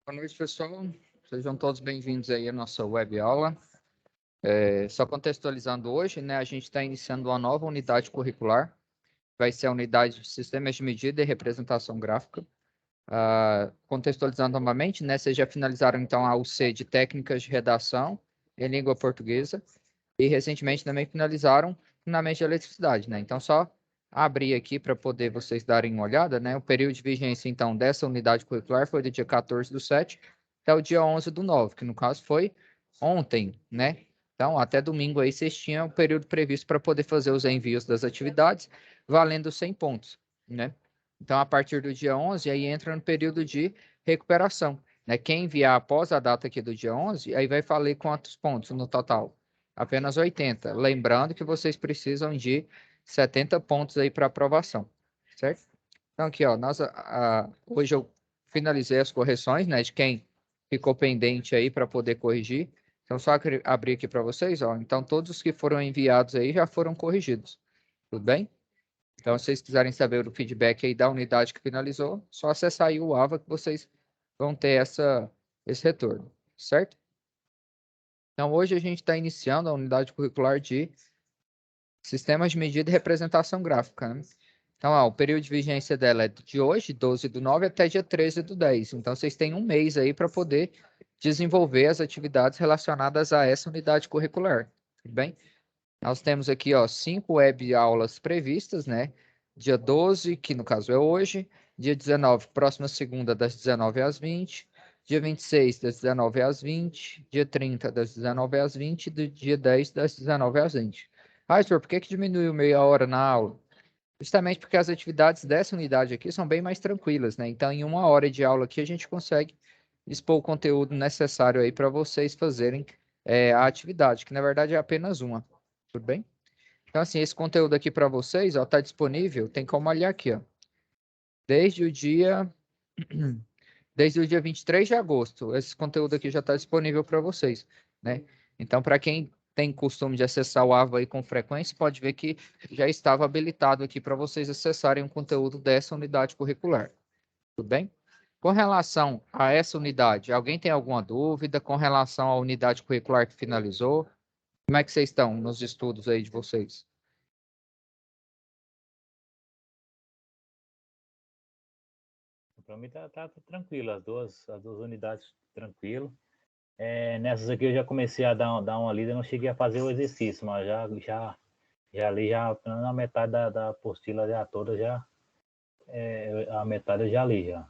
Boa noite, pessoal. Sejam todos bem-vindos aí à nossa web aula. Só contextualizando hoje, né, a gente está iniciando uma nova unidade curricular. Vai ser a unidade de sistemas de medida e representação gráfica. Contextualizando novamente, né, vocês já finalizaram então a UC de técnicas de redação em língua portuguesa e recentemente também finalizaram fundamentos de eletricidade, né? Então, só abrir aqui para poder vocês darem uma olhada, né? O período de vigência, então, dessa unidade curricular foi do dia 14/7 até o dia 11/9, que no caso foi ontem, né? Então, até domingo aí vocês tinham o período previsto para poder fazer os envios das atividades, valendo 100 pontos, né? Então, a partir do dia 11, aí entra no período de recuperação, né? Quem enviar após a data aqui do dia 11, aí vai valer quantos pontos no total? Apenas 80. Lembrando que vocês precisam de 70 pontos aí para aprovação, certo? Então, aqui, ó, hoje eu finalizei as correções, né, de quem ficou pendente aí para poder corrigir. Então, só abrir aqui para vocês, ó. Então, todos os que foram enviados aí já foram corrigidos. Tudo bem? Então, se vocês quiserem saber o feedback aí da unidade que finalizou, só acessar aí o AVA que vocês vão ter esse retorno, certo? Então, hoje a gente está iniciando a unidade curricular de Sistemas de Medida e Representação Gráfica, né? Então, o período de vigência dela é de hoje, 12/9, até dia 13/10. Então, vocês têm um mês aí para poder desenvolver as atividades relacionadas a essa unidade curricular, tudo bem? Nós temos aqui, ó, 5 web aulas previstas, né? Dia 12, que no caso é hoje, dia 19, próxima segunda, das 19 às 20, dia 26, das 19 às 20, dia 30, das 19 às 20, e do dia 10, das 19 às 20. Senhor, por que diminuiu meia hora na aula? Justamente porque as atividades dessa unidade aqui são bem mais tranquilas, né? Então, em uma hora de aula aqui, a gente consegue expor o conteúdo necessário aí para vocês fazerem a atividade, que na verdade é apenas uma. Tudo bem? Então, assim, esse conteúdo aqui para vocês, ó, tá disponível, tem como olhar aqui, ó. Desde o dia 23 de agosto, esse conteúdo aqui já está disponível para vocês, né? Então, para quem tem costume de acessar o AVA aí com frequência, pode ver que já estava habilitado aqui para vocês acessarem o conteúdo dessa unidade curricular. Tudo bem? Com relação a essa unidade, alguém tem alguma dúvida com relação à unidade curricular que finalizou? Como é que vocês estão nos estudos aí de vocês? Para mim tá tranquilo, as duas unidades tranquilo. Nessas aqui eu já comecei a dar uma lida, não cheguei a fazer o exercício, mas já li na metade da apostila já toda, a metade eu já li já.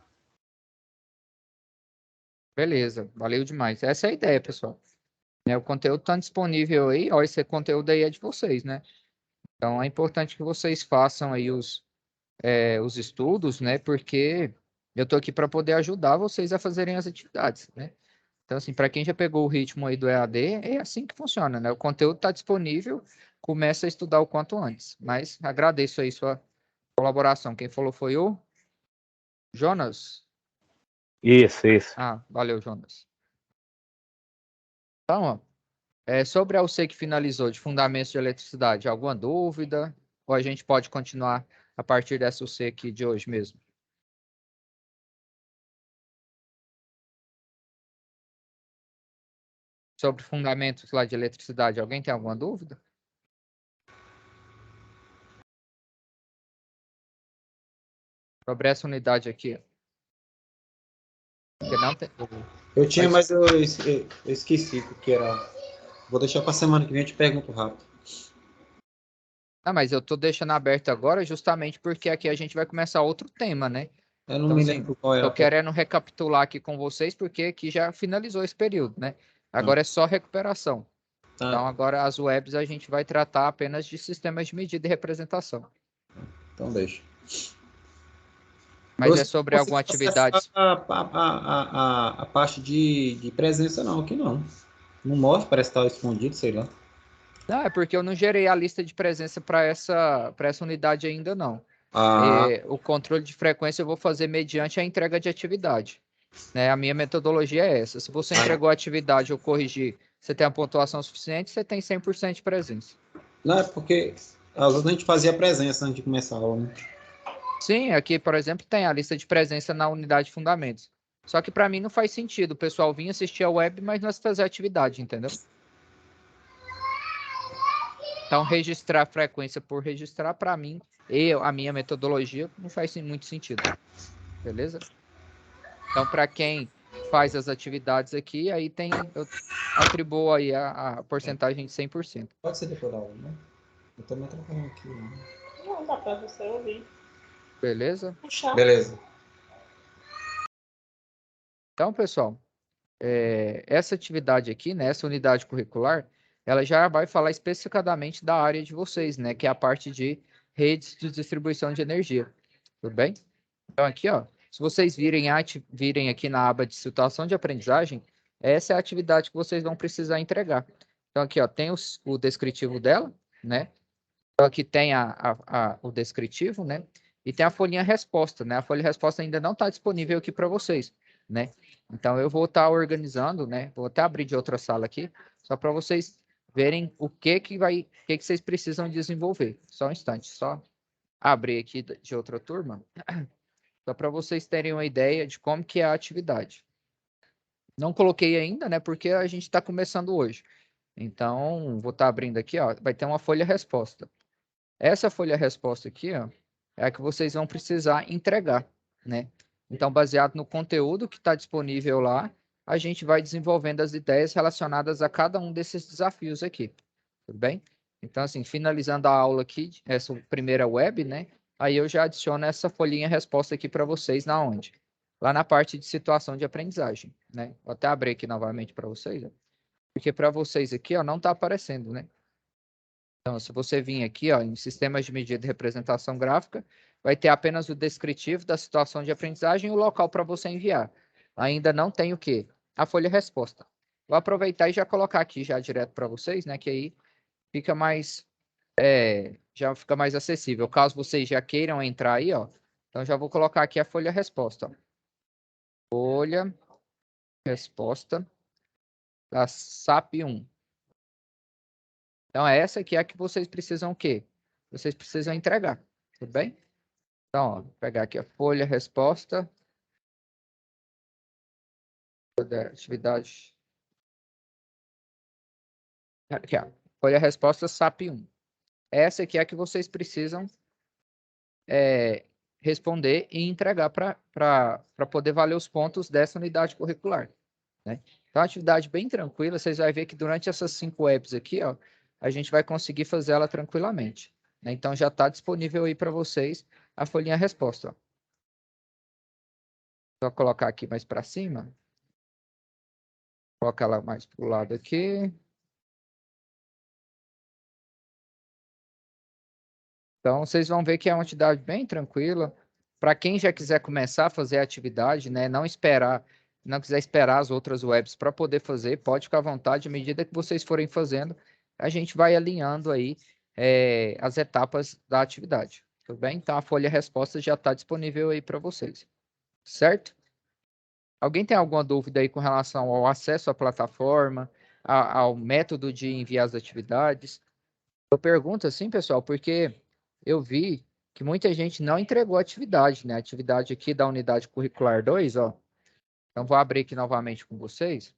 Beleza, valeu demais. Essa é a ideia, pessoal. O conteúdo está disponível aí, ó, esse conteúdo aí é de vocês, né? Então é importante que vocês façam aí os estudos, né? Porque eu estou aqui para poder ajudar vocês a fazerem as atividades, né? Então, assim, para quem já pegou o ritmo aí do EAD, é assim que funciona, né? O conteúdo está disponível, começa a estudar o quanto antes. Mas agradeço aí sua colaboração. Quem falou foi o Jonas? Isso. Valeu, Jonas. Então, ó, sobre a UC que finalizou de Fundamentos de Eletricidade, alguma dúvida? Ou a gente pode continuar a partir dessa UC aqui de hoje mesmo? Sobre fundamentos lá de eletricidade, alguém tem alguma dúvida? Sobre essa unidade aqui. Porque não tem... Eu tinha, mas eu esqueci o que era. Vou deixar para semana que vem, eu te pergunto rápido. Mas eu tô deixando aberto agora justamente porque aqui a gente vai começar outro tema, né? Eu não Então, me assim, lembro qual era. tô querendo recapitular aqui com vocês porque aqui já finalizou esse período, né? Agora é só recuperação. Tá. Então, agora as webs a gente vai tratar apenas de sistemas de medida e representação. Então deixa. Mas é sobre alguma atividade... A parte de presença não, aqui não. Não mostra, parece que está escondido, sei lá. Não, é porque eu não gerei a lista de presença para essa unidade ainda, não. O controle de frequência eu vou fazer mediante a entrega de atividade. Né? A minha metodologia é essa. Se você entregou a atividade ou corrigir, você tem a pontuação suficiente, você tem 100% de presença. Não, é porque às vezes a gente fazia presença antes de começar a aula, né? Sim, aqui, por exemplo, tem a lista de presença na unidade de fundamentos. Só que para mim não faz sentido o pessoal vir assistir a web, mas não fazer atividade, entendeu? Então, registrar a frequência por registrar, para mim, a minha metodologia, não faz muito sentido. Beleza? Então, para quem faz as atividades aqui, aí tem, eu atribuo aí a porcentagem de 100%. Pode ser decorado, né? Eu também trabalho aqui. Né? Não, dá pra você ouvir. Beleza? Puxar. Beleza. Então, pessoal, essa atividade aqui, né, essa unidade curricular, ela já vai falar especificadamente da área de vocês, né, que é a parte de redes de distribuição de energia. Tudo bem? Então, aqui, ó, se vocês virem aqui na aba de situação de aprendizagem, essa é a atividade que vocês vão precisar entregar. Então, aqui, ó, tem o descritivo dela, né? Então, aqui tem o descritivo, né? E tem a folhinha resposta, né? A folha resposta ainda não está disponível aqui para vocês, né? Então, eu vou estar organizando, né? Vou até abrir de outra sala aqui, só para vocês verem o que que vocês precisam desenvolver. Só um instante, só abrir aqui de outra turma, só para vocês terem uma ideia de como que é a atividade. Não coloquei ainda, né? Porque a gente está começando hoje. Então, vou estar abrindo aqui, ó. Vai ter uma folha resposta. Essa folha resposta aqui, ó, é a que vocês vão precisar entregar, né? Então, baseado no conteúdo que está disponível lá, a gente vai desenvolvendo as ideias relacionadas a cada um desses desafios aqui, tudo bem? Então, assim, finalizando a aula aqui, essa primeira web, né? Aí eu já adiciono essa folhinha resposta aqui para vocês na onde? Lá na parte de situação de aprendizagem, né? Vou até abrir aqui novamente para vocês, ó, porque para vocês aqui, ó, não está aparecendo, né? Então, se você vir aqui, ó, em sistemas de medida e representação gráfica, vai ter apenas o descritivo da situação de aprendizagem e o local para você enviar. Ainda não tem o quê? A folha resposta. Vou aproveitar e já colocar aqui já direto para vocês, né? Que aí fica mais, já fica mais acessível. Caso vocês já queiram entrar aí, ó, então já vou colocar aqui a folha resposta. Ó. Folha resposta da SAP 1. Então, essa aqui é a que vocês precisam o quê? Vocês precisam entregar, tudo bem? Então, ó, vou pegar aqui a folha resposta da atividade. Aqui, ó, folha resposta SAP 1. Essa aqui é a que vocês precisam responder e entregar para poder valer os pontos dessa unidade curricular. Né? Então, uma atividade bem tranquila, vocês vão ver que durante essas 5 webs aqui, ó, a gente vai conseguir fazer ela tranquilamente. Né? Então, já está disponível aí para vocês a folhinha resposta. Ó. Só colocar aqui mais para cima. Colocar ela mais para o lado aqui. Então, vocês vão ver que é uma atividade bem tranquila. Para quem já quiser começar a fazer a atividade, né, não quiser esperar as outras webs para poder fazer, pode ficar à vontade. À medida que vocês forem fazendo, a gente vai alinhando aí as etapas da atividade. Tudo bem? Então, a folha resposta já está disponível aí para vocês. Certo? Alguém tem alguma dúvida aí com relação ao acesso à plataforma, ao método de enviar as atividades? Eu pergunto assim, pessoal, porque eu vi que muita gente não entregou a atividade, né? A atividade aqui da unidade curricular 2, ó. Então, vou abrir aqui novamente com vocês.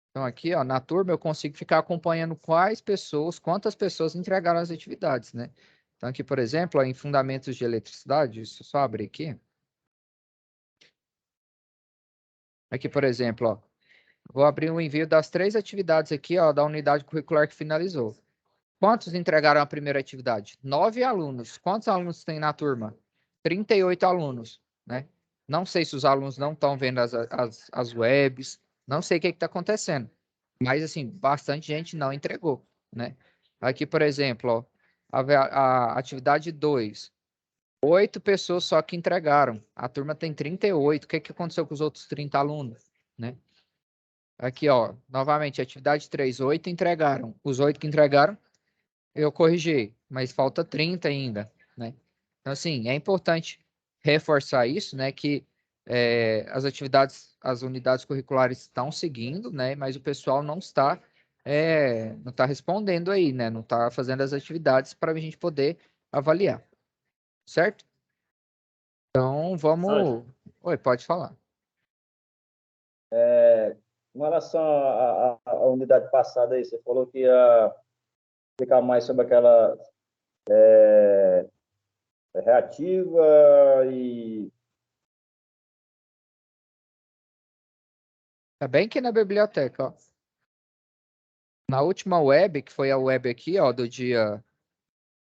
Então, aqui, ó, na turma eu consigo ficar acompanhando quantas pessoas entregaram as atividades, né? Então, aqui, por exemplo, ó, em fundamentos de eletricidade, deixa eu só abrir aqui. Aqui, por exemplo, ó, vou abrir um envio das 3 atividades aqui, ó, da unidade curricular que finalizou. Quantos entregaram a primeira atividade? 9 alunos. Quantos alunos tem na turma? 38 alunos, né? Não sei se os alunos não estão vendo as webs, não sei o que está acontecendo. Mas, assim, bastante gente não entregou, né? Aqui, por exemplo, ó, a atividade 2. 8 pessoas só que entregaram. A turma tem 38. O que aconteceu com os outros 30 alunos, né? Aqui, ó, novamente, atividade 3. 8 entregaram. Os 8 que entregaram, eu corrigi, mas falta 30 ainda, né? Então, assim, é importante reforçar isso, né? Que as unidades curriculares estão seguindo, né? Mas o pessoal não está respondendo aí, né? Não está fazendo as atividades para a gente poder avaliar, certo? Então, vamos... Oi, pode falar. Com relação à unidade passada aí, você falou que ia explicar mais sobre aquela reativa e... Tá bem aqui na biblioteca, ó. Na última web, que foi a web aqui, ó, do dia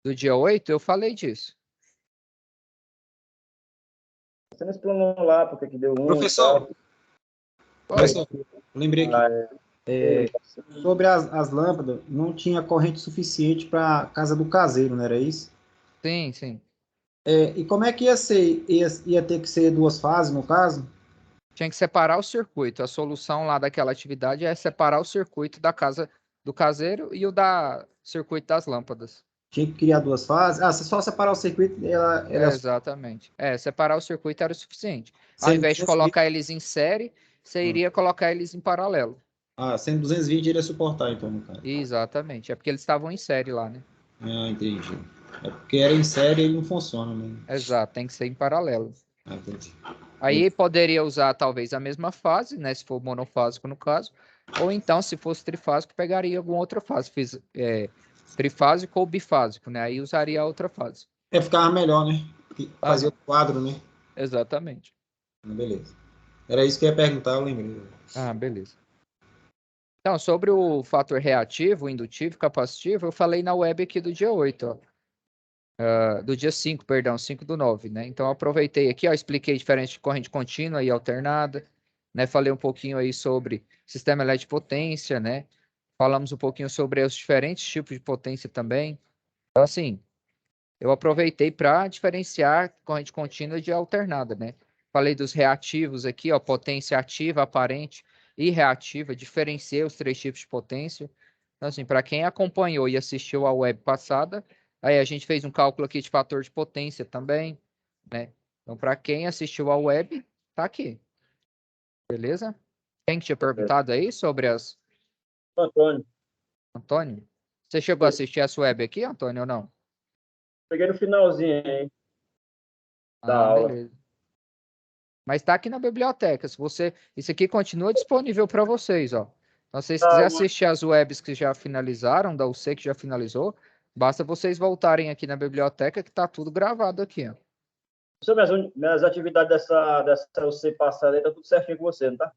8, eu falei disso. Você não explanou lá porque que deu ruim. Professor, professor, Oi. lembrei aqui. Sobre as lâmpadas, não tinha corrente suficiente para a casa do caseiro, não era isso? Sim, sim. E como é que ia ser? Ia ter que ser 2 fases, no caso? Tinha que separar o circuito. A solução lá daquela atividade é separar o circuito da casa do caseiro e o da circuito das lâmpadas. Tinha que criar 2 fases? Ah, se só separar o circuito, ela Exatamente. Separar o circuito era o suficiente. Ao sendo invés de 220, colocar eles em série, você iria colocar eles em paralelo. sendo 220 iria suportar, então, no caso. Exatamente. É porque eles estavam em série lá, né? Ah, entendi. É porque era em série e ele não funciona, né? Exato, tem que ser em paralelo. Ah, entendi. Aí poderia usar talvez a mesma fase, né? Se for monofásico no caso. Ou então, se fosse trifásico, pegaria alguma outra fase. Trifásico ou bifásico, né? Aí usaria a outra fase. Ficava melhor, né? Fazia o quadro, né? Exatamente. Beleza. Era isso que eu ia perguntar, eu lembrei. Ah, beleza. Então, sobre o fator reativo, indutivo, capacitivo, eu falei na web aqui do dia 8, ó. Do dia 5, perdão, 5/9, né? Então, eu aproveitei aqui, ó, expliquei diferença de corrente contínua e alternada, né? Falei um pouquinho aí sobre sistema elétrico de potência, né? Falamos um pouquinho sobre os diferentes tipos de potência também. Então, assim, eu aproveitei para diferenciar corrente contínua de alternada, né? Falei dos reativos aqui, ó, potência ativa, aparente e reativa, diferenciei os 3 tipos de potência. Então, assim, para quem acompanhou e assistiu a web passada, aí a gente fez um cálculo aqui de fator de potência também, né? Então, para quem assistiu a web, tá aqui. Beleza? Quem que tinha perguntado aí sobre as... Antônio, Antônio? Você chegou a assistir essa web aqui, Antônio, ou não? peguei no finalzinho aí da aula. Beleza. Mas está aqui na biblioteca. Isso aqui continua disponível para vocês, ó. Então, se vocês quiserem assistir as webs que já finalizaram, da UC que já finalizou, basta vocês voltarem aqui na biblioteca que está tudo gravado aqui, ó. Professor, minhas atividades dessa UC passada aí, tá tudo certinho com você, não tá?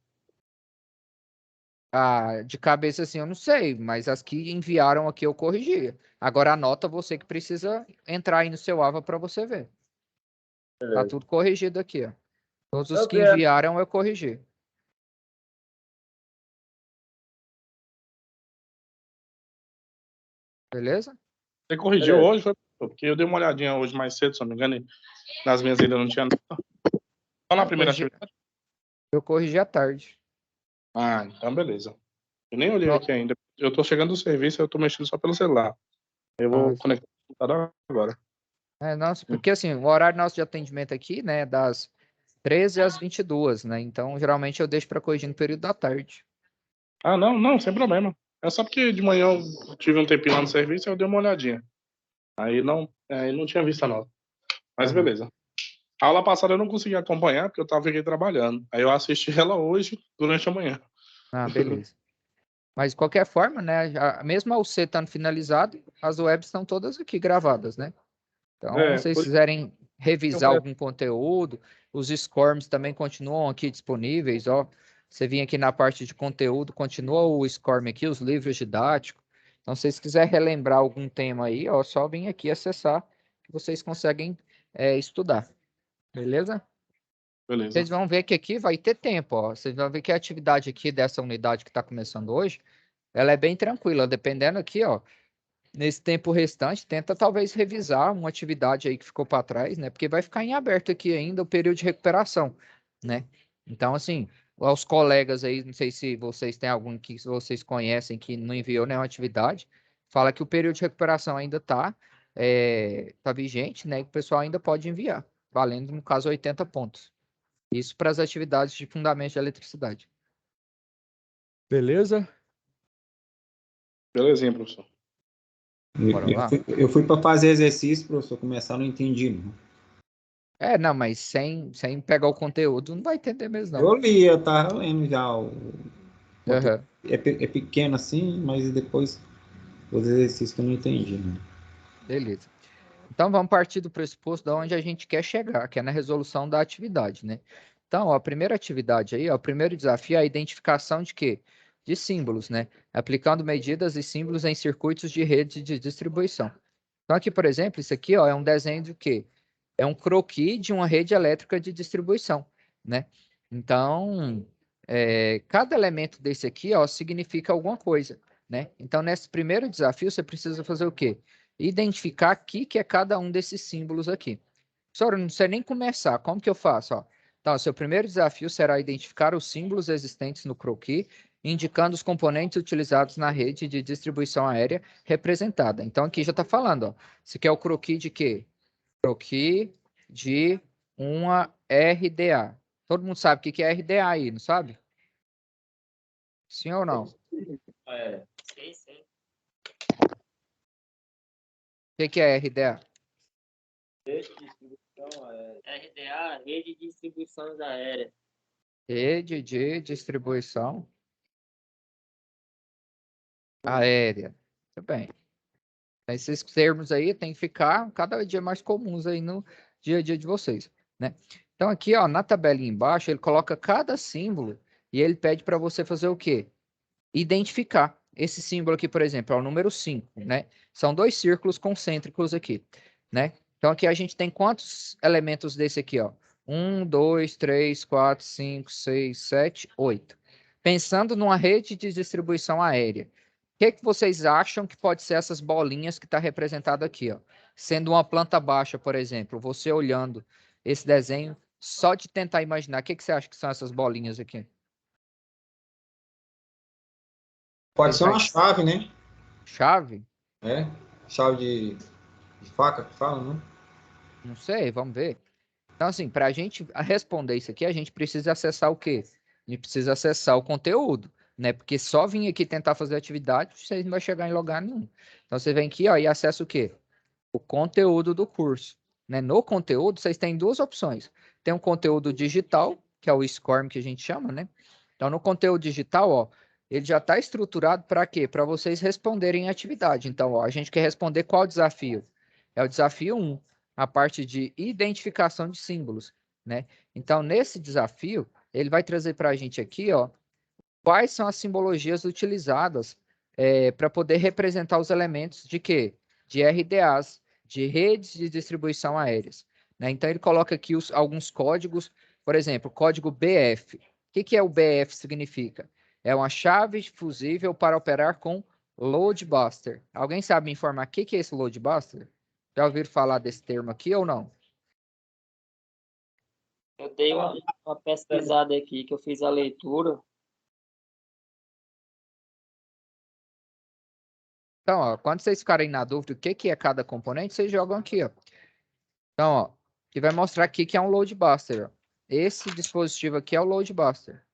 Ah, de cabeça assim, eu não sei, mas as que enviaram aqui eu corrigi. Agora anota você que precisa entrar aí no seu AVA para você ver. Tá Beleza. tudo corrigido aqui, ó. Todos os Eu que vi, enviaram eu corrigi. Beleza? Você corrigiu Beleza. hoje? Foi? Porque eu dei uma olhadinha hoje mais cedo, se não me engano, e nas minhas ainda não tinha nada. Só na primeira atividade? Eu corrigi à tarde. Ah, então beleza. Eu nem olhei aqui ainda. Eu tô chegando do serviço, eu tô mexendo só pelo celular. Eu vou conectar o computador agora. Nossa, porque assim, o horário nosso de atendimento aqui, né, das 13 às 22, né? Então, geralmente eu deixo para corrigir no período da tarde. Ah, não, sem problema. É só porque de manhã eu tive um tempinho lá no serviço e eu dei uma olhadinha. Aí não tinha visto a nota. Mas beleza. A aula passada eu não consegui acompanhar porque eu tava aqui trabalhando. Aí eu assisti ela hoje, durante a manhã. Ah, beleza. Mas de qualquer forma, né, mesmo a UC estando finalizado, as webs estão todas aqui gravadas, né? Então, se vocês quiserem revisar algum conteúdo, os SCORMs também continuam aqui disponíveis, ó. Você vir aqui na parte de conteúdo, continua o SCORM aqui, os livros didáticos. Então, se vocês quiserem relembrar algum tema aí, ó, só vir aqui acessar, que vocês conseguem estudar. Beleza? Beleza. Vocês vão ver que aqui vai ter tempo, ó. Vocês vão ver que a atividade aqui dessa unidade que está começando hoje, ela é bem tranquila, dependendo aqui, ó. Nesse tempo restante, tenta talvez revisar uma atividade aí que ficou para trás, né? Porque vai ficar em aberto aqui ainda o período de recuperação, né? Então, assim, aos colegas aí, não sei se vocês têm algum que vocês conhecem que não enviou nenhuma atividade, fala que o período de recuperação ainda tá vigente, né? E que o pessoal ainda pode enviar, valendo, no caso, 80 pontos. Isso para as atividades de fundamento de eletricidade. Beleza? Belezinha, professor. Bora lá? Eu fui para fazer exercício, professor, começar, não entendi, não. Não, mas sem pegar o conteúdo, não vai entender mesmo, não. Eu li, eu tava lendo já. Aham. É pequeno assim, mas depois os exercícios que eu não entendi, né? Beleza. Então, vamos partir do pressuposto de onde a gente quer chegar, que é na resolução da atividade, né? Então, ó, a primeira atividade aí, ó, o primeiro desafio é a identificação de quê? De símbolos, né? Aplicando medidas e símbolos em circuitos de rede de distribuição. Então, aqui, por exemplo, isso aqui, ó, é um desenho de quê? É um croquis de uma rede elétrica de distribuição, né? Então, cada elemento desse aqui, ó, significa alguma coisa, né? Então, nesse primeiro desafio, você precisa fazer o quê? Identificar aqui que é cada um desses símbolos aqui. Professor, eu não sei nem começar. Como que eu faço? Ó? Então, seu primeiro desafio será identificar os símbolos existentes no croquis, indicando os componentes utilizados na rede de distribuição aérea representada. Então, aqui já está falando, ó. Isso aqui é o croquis de quê? Croquis de uma RDA. Todo mundo sabe o que é RDA aí, não sabe? Sim ou não? Sim. O que é RDA? RDA, Rede de Distribuição Aérea. Rede de distribuição aérea. Muito bem. Esses termos aí têm que ficar cada dia mais comuns aí no dia a dia de vocês, né? Então aqui, ó, na tabelinha embaixo, ele coloca cada símbolo e ele pede para você fazer o quê? Identificar. Esse símbolo aqui, por exemplo, é o número 5, né? São dois círculos concêntricos aqui, né? Então aqui a gente tem quantos elementos desse aqui, ó? 1, 2, 3, 4, 5, 6, 7, 8. Pensando numa rede de distribuição aérea, o que vocês acham que pode ser essas bolinhas que está representado aqui, ó? Sendo uma planta baixa, por exemplo, você olhando esse desenho, só de tentar imaginar, o que você acha que são essas bolinhas aqui? Pode ser uma chave, né? Chave? É, chave de faca que fala, né? Não sei, vamos ver. Então, assim, para a gente responder isso aqui, a gente precisa acessar o quê? A gente precisa acessar o conteúdo, né? Porque só vir aqui tentar fazer atividade, você não vai chegar em lugar nenhum. Então, você vem aqui, ó, e acessa o quê? O conteúdo do curso, né? No conteúdo, vocês têm duas opções. Tem um conteúdo digital, que é o SCORM que a gente chama, né? Então, no conteúdo digital, ó, ele já está estruturado para quê? Para vocês responderem em atividade. Então, ó, a gente quer responder qual desafio? É o desafio 1, a parte de identificação de símbolos, né? Então, nesse desafio, ele vai trazer para a gente aqui, ó, quais são as simbologias utilizadas para poder representar os elementos de quê? De RDAs, de redes de distribuição aéreas, né? Então, ele coloca aqui alguns códigos, por exemplo, código BF. O que é o BF significa? É uma chave fusível para operar com load buster. Alguém sabe me informar o que é esse load buster? Já ouviram falar desse termo aqui ou não? Eu dei uma pesquisada aqui, que eu fiz a leitura. Então, ó, quando vocês ficarem na dúvida do que é cada componente, vocês jogam aqui, ó. Então, ó, que vai mostrar aqui que é um load buster, ó. Esse dispositivo aqui é o load buster.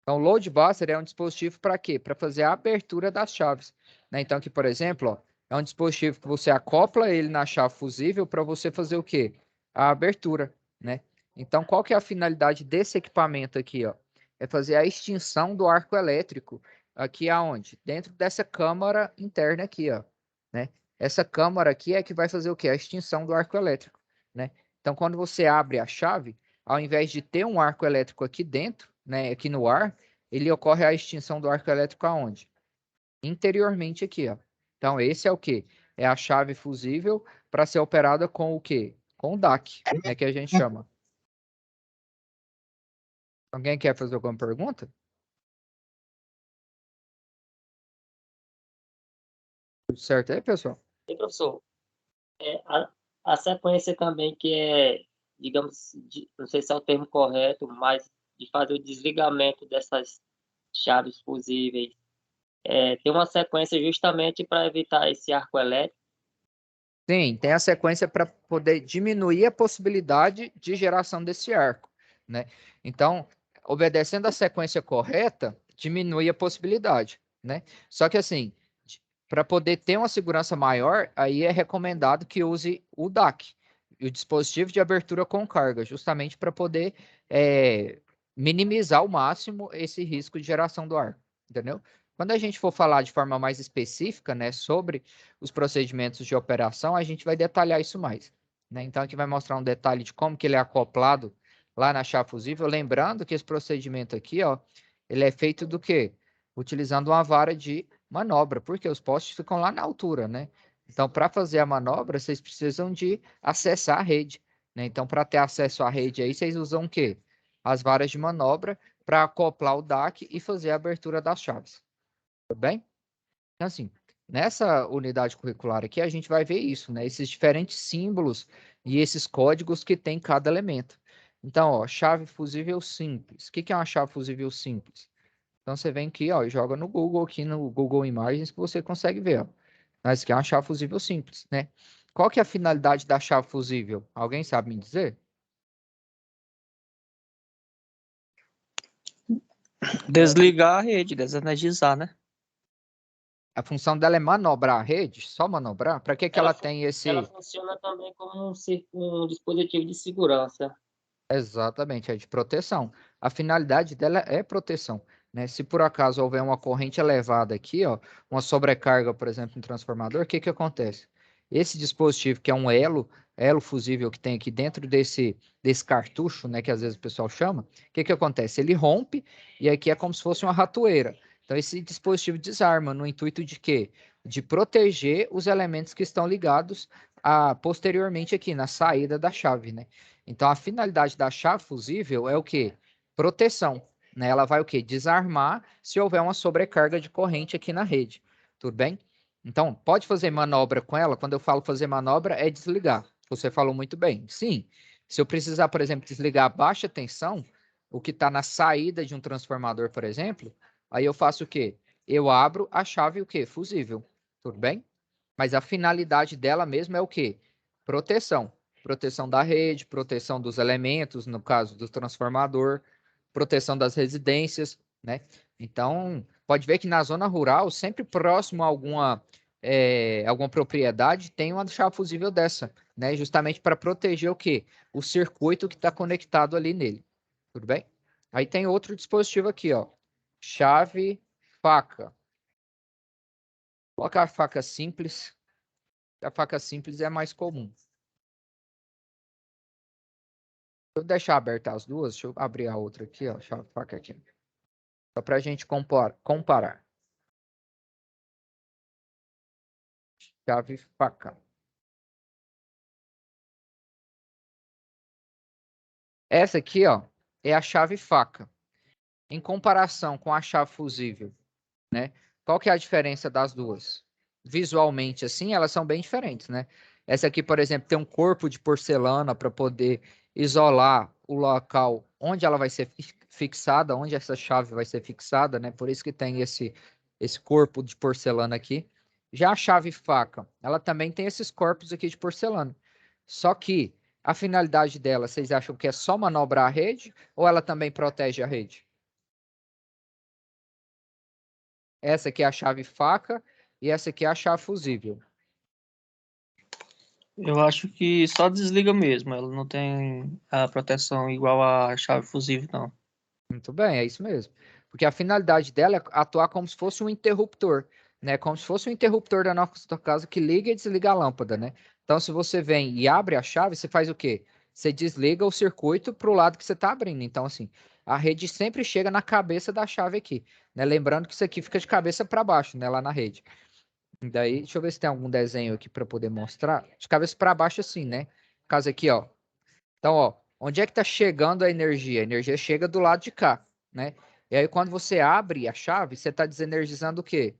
Então, o load buster é um dispositivo para quê? Para fazer a abertura das chaves, né? Então, aqui, por exemplo, ó, é um dispositivo que você acopla ele na chave fusível para você fazer o quê? A abertura, né? Então, qual que é a finalidade desse equipamento aqui, ó? É fazer a extinção do arco elétrico aqui aonde? Dentro dessa câmara interna aqui, ó, né? Essa câmara aqui é que vai fazer o quê? A extinção do arco elétrico, né? Então, quando você abre a chave, ao invés de ter um arco elétrico aqui dentro, né, aqui no ar, ele ocorre a extinção do arco elétrico aonde? Interiormente aqui, ó. Então, esse é o quê? É a chave fusível para ser operada com o quê? Com o DAC, né, que a gente chama. Alguém quer fazer alguma pergunta? Tudo certo aí, pessoal? E, professor, a sequência também que é, digamos, não sei se é o termo correto, mas de fazer o desligamento dessas chaves fusíveis, tem uma sequência justamente para evitar esse arco elétrico. Sim, tem a sequência para poder diminuir a possibilidade de geração desse arco, né? Então, obedecendo a sequência correta, diminui a possibilidade, né? Só que assim, para poder ter uma segurança maior, aí é recomendado que use o DAC. E o dispositivo de abertura com carga, justamente para poder minimizar ao máximo esse risco de geração do ar, entendeu? Quando a gente for falar de forma mais específica, né, sobre os procedimentos de operação, a gente vai detalhar isso mais, né? Então, aqui vai mostrar um detalhe de como que ele é acoplado lá na chave fusível, lembrando que esse procedimento aqui, ó, ele é feito do quê? Utilizando uma vara de manobra, porque os postes ficam lá na altura, né? Então, para fazer a manobra, vocês precisam de acessar a rede, né? Então, para ter acesso à rede aí, vocês usam o quê? As varas de manobra para acoplar o DAC e fazer a abertura das chaves. Tudo bem? Então, assim, nessa unidade curricular aqui, a gente vai ver isso, né? Esses diferentes símbolos e esses códigos que tem cada elemento. Então, ó, chave fusível simples. O que é uma chave fusível simples? Então, você vem aqui, ó, e joga no Google, aqui no Google Imagens, que você consegue ver, ó. Mas que é uma chave fusível simples, né? Qual que é a finalidade da chave fusível? Alguém sabe me dizer? Desligar a rede, desenergizar, né? A função dela é manobrar a rede? Só manobrar? Para que ela tem esse... Ela funciona também como um dispositivo de segurança. Exatamente, é de proteção. A finalidade dela é proteção, né? Se por acaso houver uma corrente elevada aqui, ó, uma sobrecarga, por exemplo, no transformador, o que que acontece? Esse dispositivo, que é um elo fusível que tem aqui dentro desse cartucho, né, que às vezes o pessoal chama, o que que acontece? Ele rompe e aqui é como se fosse uma ratoeira. Então esse dispositivo desarma no intuito de quê? De proteger os elementos que estão ligados posteriormente aqui na saída da chave, né? Então, a finalidade da chave fusível é o quê? Proteção, né? Ela vai o quê? Desarmar se houver uma sobrecarga de corrente aqui na rede. Tudo bem? Então, pode fazer manobra com ela. Quando eu falo fazer manobra, é desligar. Você falou muito bem. Sim. Se eu precisar, por exemplo, desligar a baixa tensão, o que está na saída de um transformador, por exemplo, aí eu faço o quê? Eu abro a chave o quê? Fusível. Tudo bem? Mas a finalidade dela mesmo é o quê? Proteção. Proteção da rede, proteção dos elementos, no caso do transformador, proteção das residências, né? Então, pode ver que na zona rural, sempre próximo a alguma propriedade, tem uma chave fusível dessa, né? Justamente para proteger o quê? O circuito que está conectado ali nele. Tudo bem? Aí tem outro dispositivo aqui, ó. Chave faca. Colocar a faca simples. A faca simples é mais comum. Vou deixar abertas as duas. Deixa eu abrir a outra aqui, ó. Deixa a faca aqui. Só para a gente comparar. Chave faca. Essa aqui, ó, é a chave faca. Em comparação com a chave fusível, né? Qual que é a diferença das duas? Visualmente, assim, elas são bem diferentes, né? Essa aqui, por exemplo, tem um corpo de porcelana para poder isolar o local onde ela vai ser fixada, onde essa chave vai ser fixada, né? Por isso que tem esse corpo de porcelana aqui. Já a chave faca, ela também tem esses corpos aqui de porcelana. Só que a finalidade dela, vocês acham que é só manobrar a rede ou ela também protege a rede? Essa aqui é a chave faca e essa aqui é a chave fusível. Eu acho que só desliga mesmo. Ela não tem a proteção igual a chave fusível, não. Muito bem, é isso mesmo. Porque a finalidade dela é atuar como se fosse um interruptor, né? Como se fosse um interruptor da nossa casa que liga e desliga a lâmpada, né? Então, se você vem e abre a chave, você faz o quê? Você desliga o circuito para o lado que você está abrindo. Então, assim, a rede sempre chega na cabeça da chave aqui, né? Lembrando que isso aqui fica de cabeça para baixo, né? Lá na rede. E daí, deixa eu ver se tem algum desenho aqui para poder mostrar. De cabeça para baixo, assim, né? No caso aqui, ó. Então, ó, onde é que está chegando a energia? A energia chega do lado de cá, né? E aí, quando você abre a chave, você está desenergizando o quê?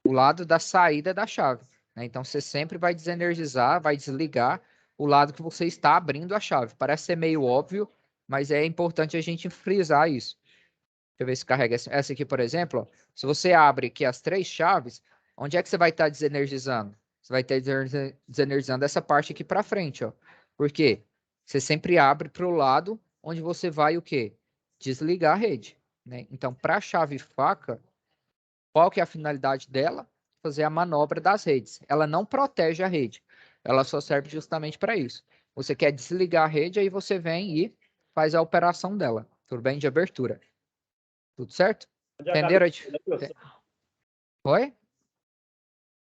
O lado da saída da chave, né? Então, você sempre vai desenergizar, vai desligar o lado que você está abrindo a chave. Parece ser meio óbvio, mas é importante a gente frisar isso. Deixa eu ver se carrega essa aqui, por exemplo. Ó, se você abre aqui as 3 chaves, onde é que você vai estar desenergizando? Você vai estar desenergizando essa parte aqui para frente, ó. Por quê? Você sempre abre para o lado onde você vai o quê? Desligar a rede, né? Então, para a chave faca, qual que é a finalidade dela? Fazer a manobra das redes. Ela não protege a rede. Ela só serve justamente para isso. você quer desligar a rede, aí você vem e faz a operação dela, tudo bem? De abertura. Tudo certo? Onde é a Entenderam? cabeça dela, professor? Oi? Onde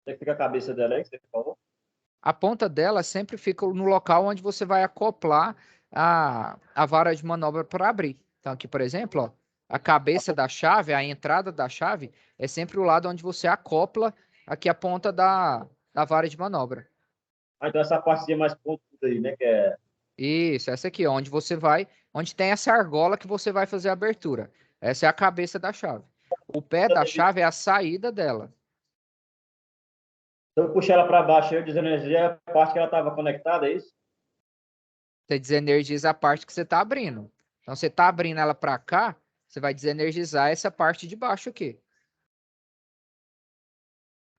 é que fica a cabeça dela aí, que você falou? A ponta dela sempre fica no local onde você vai acoplar a vara de manobra para abrir. Então, aqui, por exemplo, ó, a cabeça da chave, a entrada da chave, é sempre o lado onde você acopla aqui a ponta da vara de manobra. Ah, então essa partezinha mais pontuda aí, né? Que é... Isso, essa aqui, ó, onde você vai, onde tem essa argola que você vai fazer a abertura. Essa é a cabeça da chave. O pé da chave é a saída dela. Se eu puxar ela para baixo, eu desenergizei a parte que ela estava conectada, é isso? Você desenergiza a parte que você está abrindo. Então, você está abrindo ela para cá, você vai desenergizar essa parte de baixo aqui.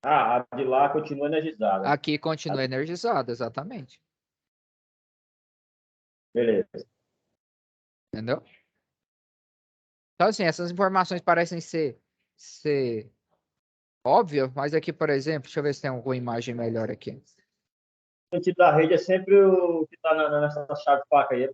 Ah, a de lá continua energizada. Aqui continua energizada, exatamente. Beleza. Entendeu? Então, assim, essas informações parecem ser óbvias, mas aqui, por exemplo, deixa eu ver se tem alguma imagem melhor aqui. O sentido da rede é sempre o que está nessa chave faca aí.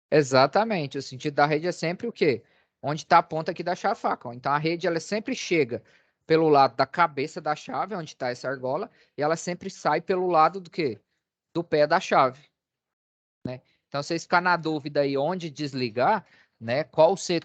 Exatamente. O sentido da rede é sempre o quê? Onde está a ponta aqui da chave faca. Então, a rede ela sempre chega pelo lado da cabeça da chave, onde está essa argola, e ela sempre sai pelo lado do quê? Do pé da chave. Né? Então, vocês ficam na dúvida aí onde desligar, né? Qual você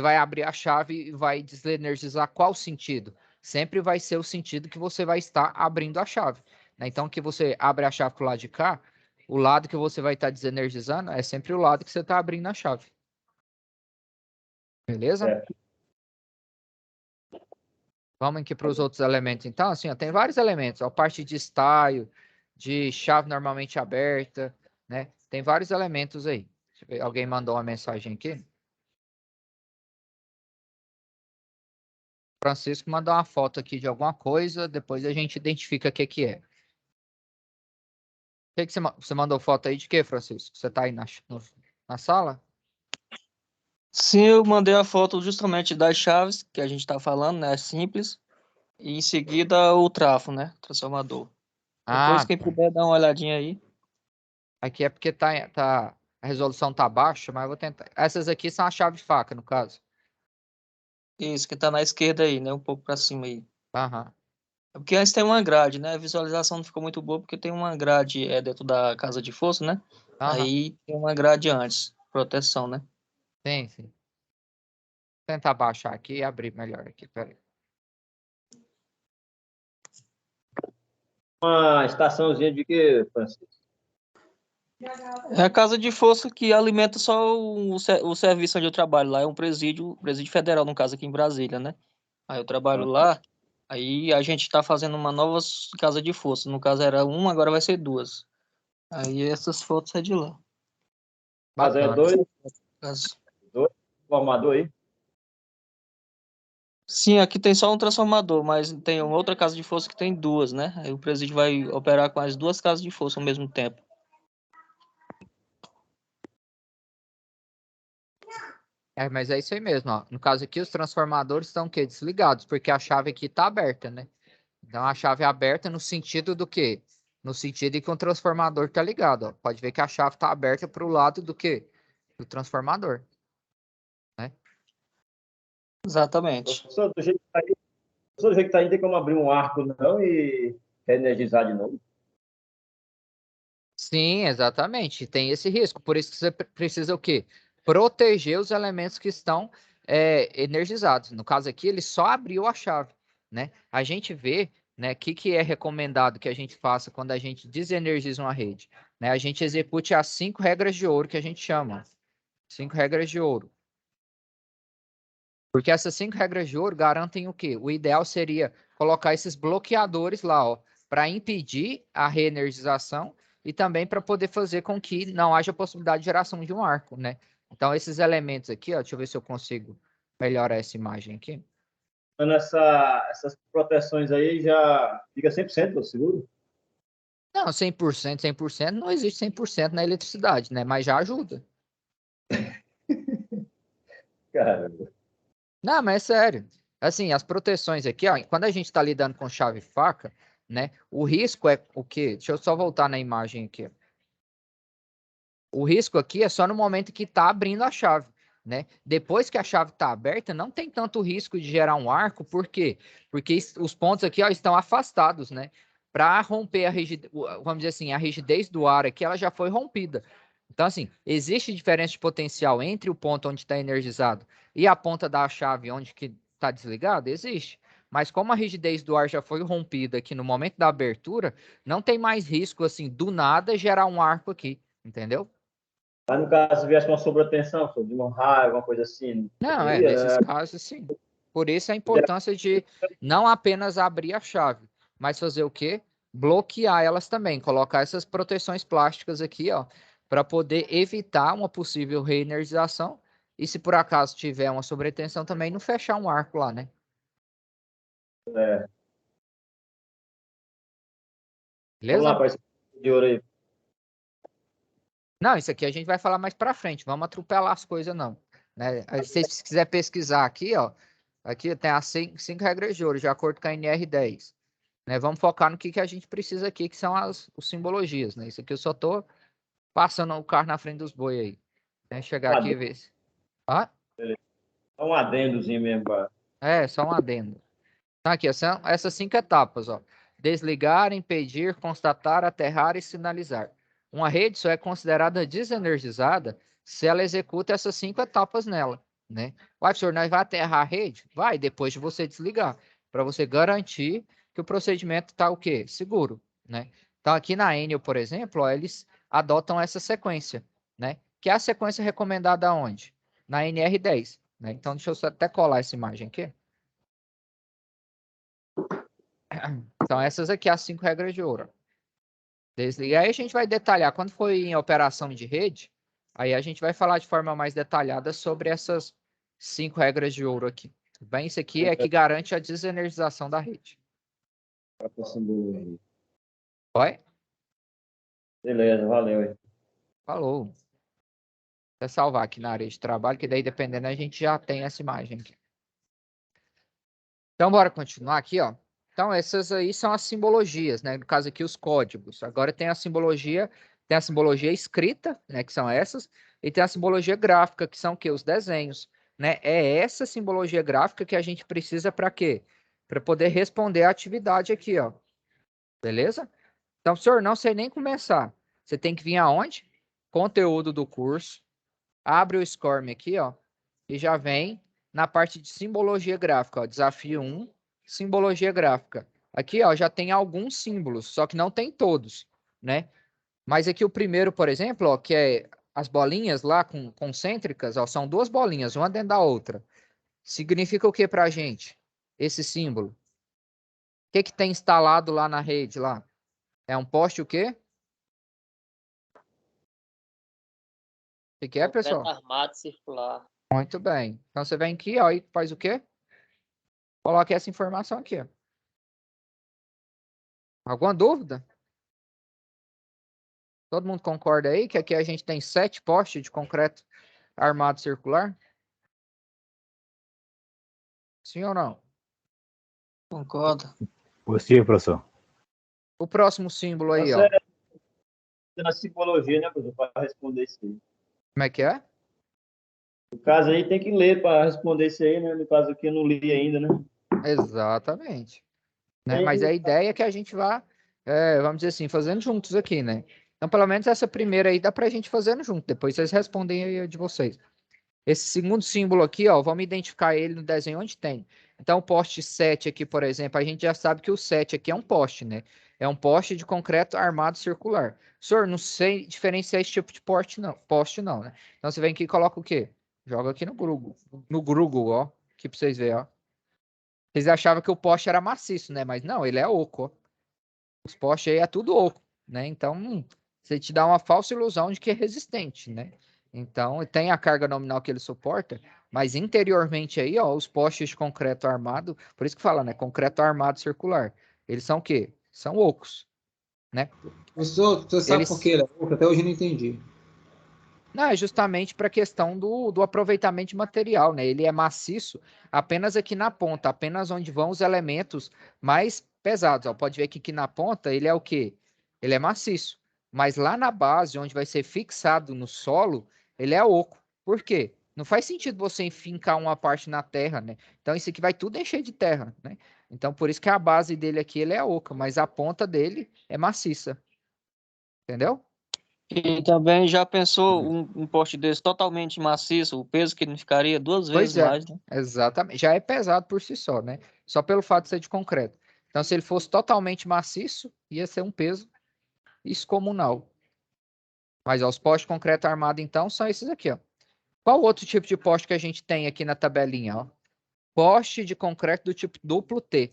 vai abrir a chave e vai desenergizar qual sentido? Sempre vai ser o sentido que você vai estar abrindo a chave. Né? Então, que você abre a chave para o lado de cá, o lado que você vai estar desenergizando é sempre o lado que você está abrindo a chave. Beleza? Certo. Vamos aqui para os outros elementos. Então, assim, ó, tem vários elementos. A parte de estaio, de chave normalmente aberta, né? Tem vários elementos aí. Deixa eu ver, alguém mandou uma mensagem aqui. Francisco mandou uma foto aqui de alguma coisa, depois a gente identifica o que é. O que você mandou foto aí de quê, Francisco? Você está aí na sala? Sim, eu mandei a foto justamente das chaves que a gente está falando, né? Simples. E em seguida o trafo, né? Transformador. Depois, Ah, quem tá. puder dar uma olhadinha aí. Aqui é porque a resolução tá baixa, mas eu vou tentar. Essas aqui são a chave faca, no caso. Isso, que tá na esquerda aí, né? Um pouco para cima aí. Aham. É porque antes tem uma grade, né? A visualização não ficou muito boa porque tem uma grade dentro da casa de força, né? Aham. Aí tem uma grade antes, proteção, né? Sim, sim. Vou tentar baixar aqui e abrir melhor aqui. Peraí. Uma estaçãozinha de que, Francisco? É a casa de força que alimenta só o serviço onde eu trabalho lá. É um presídio federal, no caso aqui em Brasília, né? Aí eu trabalho lá, aí a gente tá fazendo uma nova casa de força. No caso era uma, agora vai ser duas. Aí essas fotos é de lá. Mas é Bacana. As- dois formador aí. Sim, aqui tem só um transformador, mas tem uma outra casa de força que tem duas, né? Aí o presídio vai operar com as duas casas de força ao mesmo tempo. É, mas é isso aí mesmo, ó. No caso aqui, os transformadores estão o quê? Desligados, porque a chave aqui está aberta, né? Então, a chave é aberta no sentido do quê? No sentido de que o transformador está ligado, ó. Pode ver que a chave está aberta para o lado do quê? Do transformador, né? Exatamente. Professor, do jeito que tá aí, professor, do jeito que tá aí, tem como abrir um arco, não, e energizar de novo. Sim, exatamente. Tem esse risco. Por isso que você precisa o quê? Proteger os elementos que estão energizados. No caso aqui, ele só abriu a chave, né? A gente vê, né, o que é recomendado que a gente faça quando a gente desenergiza uma rede, né? A gente execute as 5 regras de ouro que a gente chama. 5 regras de ouro. Porque essas 5 regras de ouro garantem o quê? O ideal seria colocar esses bloqueadores lá, ó, para impedir a reenergização e também para poder fazer com que não haja possibilidade de geração de um arco, né? Então, esses elementos aqui, ó, deixa eu ver se eu consigo melhorar essa imagem aqui. Então, essas proteções aí já fica 100% seguro? Não, 100%, 100% não existe 100% na eletricidade, né? Mas já ajuda. Caramba. Não, mas é sério. Assim, as proteções aqui, ó, quando a gente está lidando com chave e faca, né? O risco é o quê? Deixa eu só voltar na imagem aqui. O risco aqui é só no momento que está abrindo a chave, né? Depois que a chave está aberta, não tem tanto risco de gerar um arco, por quê? Porque os pontos aqui, ó, estão afastados, né? Para romper a rigidez, vamos dizer assim, a rigidez do ar aqui, ela já foi rompida. Então, assim, existe diferença de potencial entre o ponto onde está energizado e a ponta da chave onde que está desligado? Existe. Mas como a rigidez do ar já foi rompida aqui no momento da abertura, não tem mais risco, assim, do nada gerar um arco aqui, entendeu? Mas no caso, se viesse uma sobretensão, de um raio, alguma coisa assim, Não, poderia, nesses né? casos, sim. Por isso a importância de não apenas abrir a chave, mas fazer o quê? Bloquear elas também, colocar essas proteções plásticas aqui, ó, para poder evitar uma possível reenergização e se por acaso tiver uma sobretensão também, não fechar um arco lá, né? É. Beleza? Vamos lá para esse de ouro aí. Não, isso aqui a gente vai falar mais para frente. Vamos atropelar as coisas, não. Né? Aí, se você quiser pesquisar aqui, ó, aqui tem as 5 regras de ouro, de acordo com a NR10. Né? Vamos focar no que a gente precisa aqui, que são as simbologias. Né? Isso aqui eu só tô passando o carro na frente dos boi aí. Né? Chegar aqui e ver se. Ah? É um adendozinho mesmo, pá. É, só um adendo. Então, aqui, são essas 5 etapas, ó. Desligar, impedir, constatar, aterrar e sinalizar. Uma rede só é considerada desenergizada se ela executa essas 5 etapas nela, né? Uai, professor, nós vai aterrar a rede? Vai, depois de você desligar, para você garantir que o procedimento está o quê? Seguro, né? Então, aqui na Enel, por exemplo, ó, eles adotam essa sequência, né? Que é a sequência recomendada onde? Na NR10, né? Então, deixa eu só até colar essa imagem aqui. Então, essas aqui as 5 regras de ouro. Desligar. Aí a gente vai detalhar. Quando for em operação de rede, aí a gente vai falar de forma mais detalhada sobre essas 5 regras de ouro aqui. Bem, isso aqui é que garante a desenergização da rede. Oi? Beleza, valeu aí. Falou. Vou salvar aqui na área de trabalho, que daí, dependendo, a gente já tem essa imagem aqui. Então, bora continuar aqui, ó. Então, essas aí são as simbologias, né? No caso aqui, os códigos. Agora tem a simbologia escrita, né? Que são essas, e tem a simbologia gráfica, que são o quê? Os desenhos, né? É essa simbologia gráfica que a gente precisa para quê? Para poder responder a atividade aqui, ó. Beleza? Então, senhor, não sei nem começar. Você tem que vir aonde? Conteúdo do curso. Abre o SCORM aqui, ó. E já vem na parte de simbologia gráfica, ó, desafio 1, simbologia gráfica. Aqui, ó, já tem alguns símbolos, só que não tem todos, né? Mas aqui o primeiro, por exemplo, ó, que é as bolinhas lá concêntricas, ó, são 2 bolinhas, uma dentro da outra. Significa o que pra gente? Esse símbolo. O que tem instalado lá na rede lá? É um poste o quê? O que é, pessoal? Concreto armado circular. Muito bem. Então você vem aqui, ó, e faz o quê? Coloque essa informação aqui, ó. Alguma dúvida? Todo mundo concorda aí que aqui a gente tem 7 postes de concreto armado circular? Sim ou não? Concordo. Positivo, professor. O próximo símbolo aí, Você ó. na psicologia, né, professor, para responder isso aí. Como é que é? No caso aí, tem que ler para responder isso aí, né? No caso aqui, eu não li ainda, né? Exatamente. Né? E- Mas a ideia é que a gente vá, vamos dizer assim, fazendo juntos aqui, né? Então, pelo menos essa primeira aí dá pra gente fazendo junto. Depois vocês respondem aí a de vocês. Esse segundo símbolo aqui, ó, vamos identificar ele no desenho onde tem. Então, o poste 7 aqui, por exemplo, a gente já sabe que o 7 aqui é um poste, né? É um poste de concreto armado circular. Senhor, não sei diferenciar esse tipo de poste não, né? Então, você vem aqui e coloca o quê? Joga aqui no Google, ó, aqui pra vocês verem, ó. Vocês achavam que o poste era maciço, né? Mas não, ele é oco, ó. Os postes aí é tudo oco, né? Então, você te dá uma falsa ilusão de que é resistente, né? Então, tem a carga nominal que ele suporta, mas interiormente aí, ó, os postes de concreto armado, por isso que fala, né? Concreto armado circular. Eles são o quê? São ocos, né? Você sabe por que ele é oco? Até hoje eu não entendi. Não, é justamente para a questão do aproveitamento de material, né? Ele é maciço apenas aqui na ponta, apenas onde vão os elementos mais pesados. Ó. Pode ver que aqui na ponta ele é o quê? Ele é maciço. mas lá na base, onde vai ser fixado no solo, ele é oco. Por quê? Não faz sentido você enfincar uma parte na terra, né? Então, isso aqui vai tudo encher de terra, né? Então, por isso que a base dele aqui ele é oca, mas a ponta dele é maciça. Entendeu? E também já pensou um poste desse totalmente maciço, o peso que ele ficaria 2 vezes Pois é, mais, né? exatamente. Já é pesado por si só, né? Só pelo fato de ser de concreto. Então, se ele fosse totalmente maciço, ia ser um peso excomunal. Mas ó, os postes de concreto armado, então, são esses aqui, ó. Qual outro tipo de poste que a gente tem aqui na tabelinha, ó? Poste de concreto do tipo duplo T.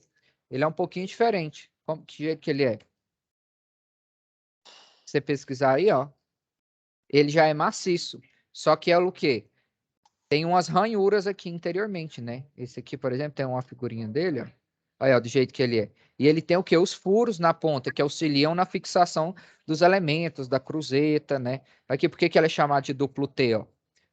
Ele é um pouquinho diferente. Que jeito que ele é? Se você pesquisar aí, ó, ele já é maciço. Só que é o quê? Tem umas ranhuras aqui interiormente, né? Esse aqui, por exemplo, tem uma figurinha dele, ó. Olha, ó, do jeito que ele é. E ele tem o quê? Os furos na ponta, que auxiliam na fixação dos elementos, da cruzeta, né? Aqui, por que que ela é chamada de duplo T, ó?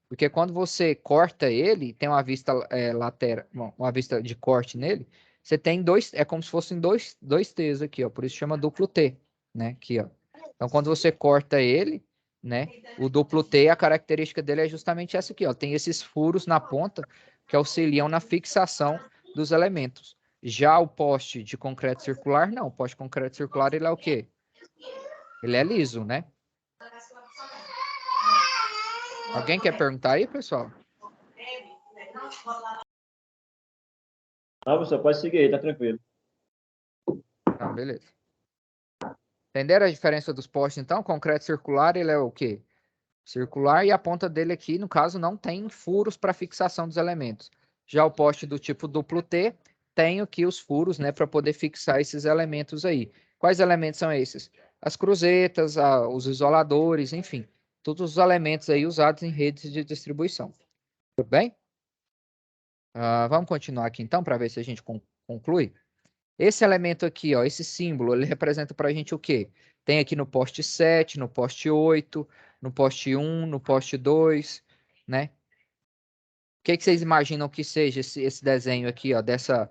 Porque quando você corta ele, tem uma vista lateral, uma vista de corte nele, você tem dois, é como se fossem dois T's aqui, ó. Por isso chama duplo T, né? Aqui, ó. Então, quando você corta ele, né? O duplo T, a característica dele é justamente essa aqui, ó. Tem esses furos na ponta que auxiliam na fixação dos elementos. Já o poste de concreto circular, não. O poste de concreto circular, ele é o quê? Ele é liso, né? Alguém quer perguntar aí, pessoal? Não, professor, pode seguir aí, tá tranquilo. Tá, beleza. Entenderam a diferença dos postes, então? O concreto circular, ele é o quê? Circular e a ponta dele aqui, no caso, não tem furos para fixação dos elementos. Já o poste do tipo duplo T tem aqui os furos, né, para poder fixar esses elementos aí. Quais elementos são esses? As cruzetas, os isoladores, enfim, todos os elementos aí usados em redes de distribuição. Tudo bem? Vamos continuar aqui então para ver se a gente conclui. Esse elemento aqui, ó, esse símbolo, ele representa para a gente o quê? Tem aqui no poste 7, no poste 8, no poste 1, no poste 2, né? O que vocês imaginam que seja esse desenho aqui, ó, dessa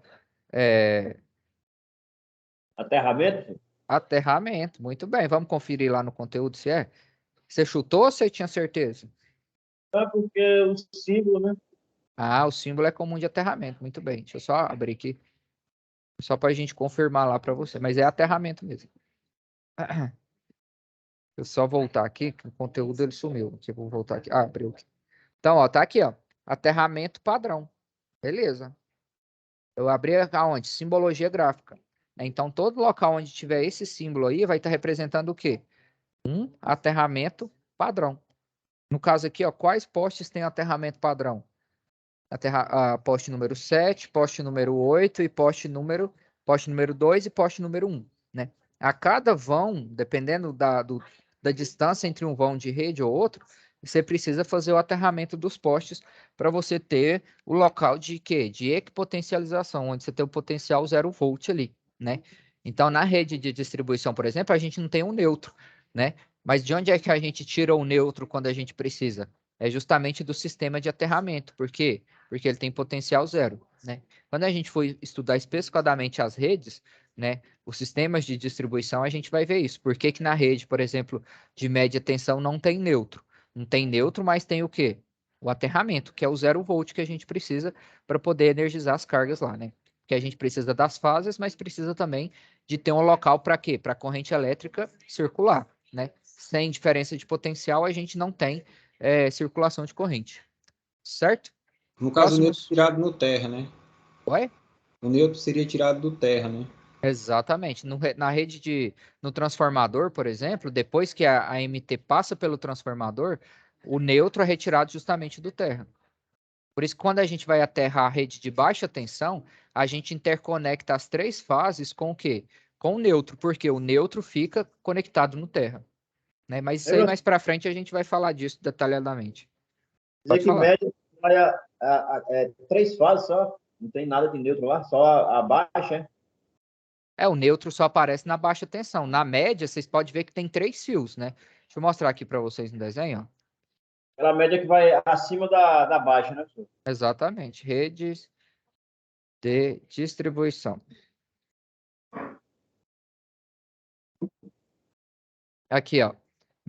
Aterramento? aterramento? Muito bem, vamos conferir lá no conteúdo se é. Você chutou ou você tinha certeza? É porque o símbolo, né? O símbolo é comum de aterramento, muito bem. Deixa eu só abrir aqui, só para a gente confirmar lá para você, mas é aterramento mesmo. Eu só voltar aqui, que o conteúdo ele sumiu. Aqui, vou voltar aqui. Abriu aqui. Então, ó, tá aqui, ó. Aterramento padrão. Beleza. Eu abri aonde? Simbologia gráfica. Então, todo local onde tiver esse símbolo aí vai estar representando o quê? Um aterramento padrão. No caso aqui, ó, quais postes têm aterramento padrão? Poste número 7, poste número 8 e poste número 2 e poste número 1, né? A cada vão, dependendo da distância entre um vão de rede ou outro, você precisa fazer o aterramento dos postes para você ter o local de quê? De equipotencialização, onde você tem o potencial 0 volt ali, né? Então, na rede de distribuição, por exemplo, a gente não tem um neutro, né? Mas de onde é que a gente tira o neutro quando a gente precisa? É justamente do sistema de aterramento. Por quê? Porque ele tem potencial 0, né? Quando a gente for estudar especificadamente as redes, né, os sistemas de distribuição, a gente vai ver isso. Por que que na rede, por exemplo, de média tensão não tem neutro? Não tem neutro, mas tem o quê? O aterramento, que é o 0 volt que a gente precisa para poder energizar as cargas lá, né? Que a gente precisa das fases, mas precisa também de ter um local para quê? Para a corrente elétrica circular, né? Sem diferença de potencial, a gente não tem circulação de corrente. Certo? No caso, o neutro Próximos. tirado no terra, né? Oi? O neutro seria tirado do terra, né? Exatamente. Na rede no transformador, por exemplo, depois que a MT passa pelo transformador, o neutro é retirado justamente do terra. Por isso, quando a gente vai aterrar a rede de baixa tensão, a gente interconecta as 3 fases com o quê? Com o neutro, porque o neutro fica conectado no terra, né? Mas isso aí mais para frente a gente vai falar disso detalhadamente. Dizer Pode que falar. média vai 3 fases só, não tem nada de neutro lá, só a baixa, O neutro só aparece na baixa tensão. Na média, vocês podem ver que tem 3 fios, né? Deixa eu mostrar aqui para vocês no desenho, ó. aquela média que vai acima da baixa, né, professor? Exatamente. Redes de distribuição. Aqui, ó.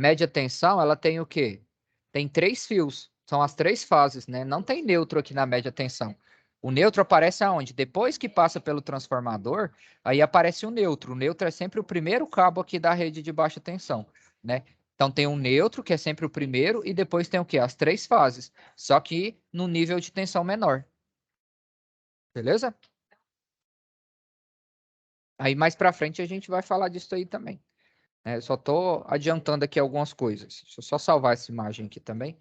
média tensão, ela tem o quê? Tem 3 fios. São as 3 fases, né? Não tem neutro aqui na média tensão. O neutro aparece aonde? Depois que passa pelo transformador, aí aparece o neutro. O neutro é sempre o primeiro cabo aqui da rede de baixa tensão, né? Então tem um neutro, que é sempre o primeiro, e depois tem o quê? As 3 fases, só que no nível de tensão menor. Beleza? Aí mais para frente a gente vai falar disso aí também. Eu só estou adiantando aqui algumas coisas. Deixa eu só salvar essa imagem aqui também.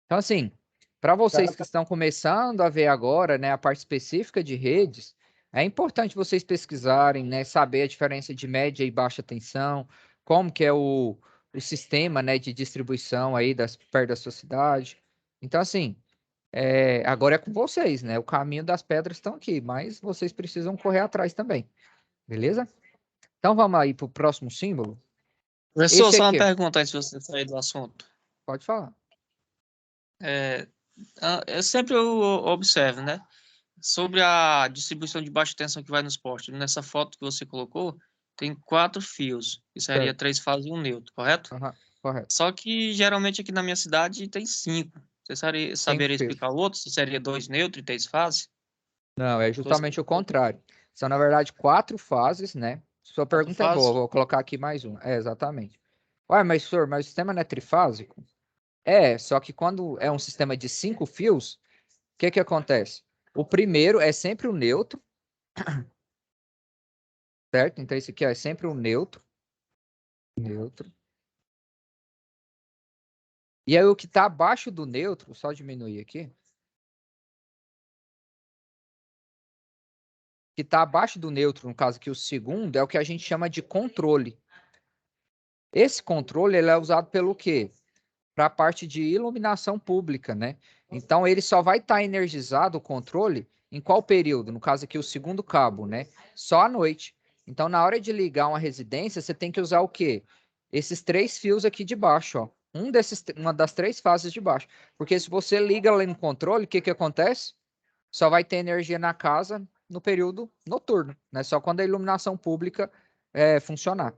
Então, assim, para vocês que estão começando a ver agora, né, a parte específica de redes, é importante vocês pesquisarem, né, saber a diferença de média e baixa tensão, como que é o sistema, né, de distribuição aí perto da sua cidade. Então, assim, agora é com vocês, né? O caminho das pedras estão aqui, mas vocês precisam correr atrás também, beleza? Então, vamos aí para o próximo símbolo. Professor, Esse só uma aqui, pergunta antes de você sair do assunto. pode falar. Eu sempre observo, né? Sobre a distribuição de baixa tensão que vai nos postes. Nessa foto que você colocou, tem 4 fios, que seria Certo. 3 fases e um neutro, correto? Aham, correto. Só que geralmente aqui na minha cidade tem 5. Você saberia 5 fios. explicar o outro? Se seria 2 neutros e 3 fases? Não, é justamente o contrário. São, na verdade, 4 fases, né? Sua 4 pergunta é boa, fases? vou colocar aqui mais um. Exatamente. Ué, mas, senhor, mas o sistema não é trifásico? Só que quando é um sistema de 5 fios, o que que acontece? O primeiro é sempre o neutro, certo? Então, esse aqui é sempre o neutro. Neutro. E aí, o que está abaixo do neutro, só diminuir aqui. O que está abaixo do neutro, no caso aqui, o segundo, é o que a gente chama de controle. Esse controle ele é usado pelo quê? Para a parte de iluminação pública, né? Então, ele só vai estar energizado, o controle, em qual período? No caso aqui, o segundo cabo, né? Só à noite. Então, na hora de ligar uma residência, você tem que usar o quê? Esses 3 fios aqui de baixo, ó. Uma das 3 fases de baixo. Porque se você liga ali no controle, o que que acontece? Só vai ter energia na casa no período noturno, né? Só quando a iluminação pública funcionar,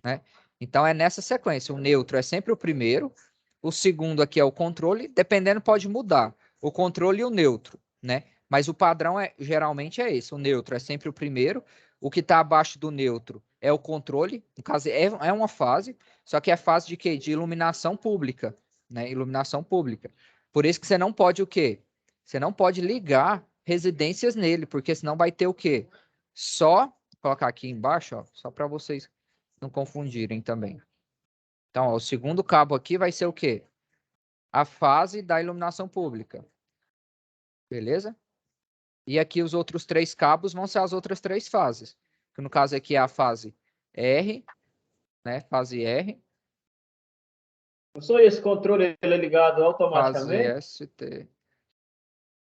né? Então, é nessa sequência. O neutro é sempre o primeiro, o segundo aqui é o controle, dependendo pode mudar. O controle e o neutro, né? Mas o padrão geralmente é esse. O neutro é sempre o primeiro. O que está abaixo do neutro é o controle. No caso, é uma fase, só que é fase de quê? De iluminação pública, né? Iluminação pública. Por isso que você não pode o quê? Você não pode ligar residências nele, porque senão vai ter o quê? Vou colocar aqui embaixo, ó, só para vocês não confundirem também. Então, ó, o segundo cabo aqui vai ser o quê? A fase da iluminação pública. Beleza? E aqui os outros 3 cabos vão ser as outras 3 fases. Que no caso aqui é a fase R, né? Fase R. Só esse controle ele é ligado Fase automaticamente? ST.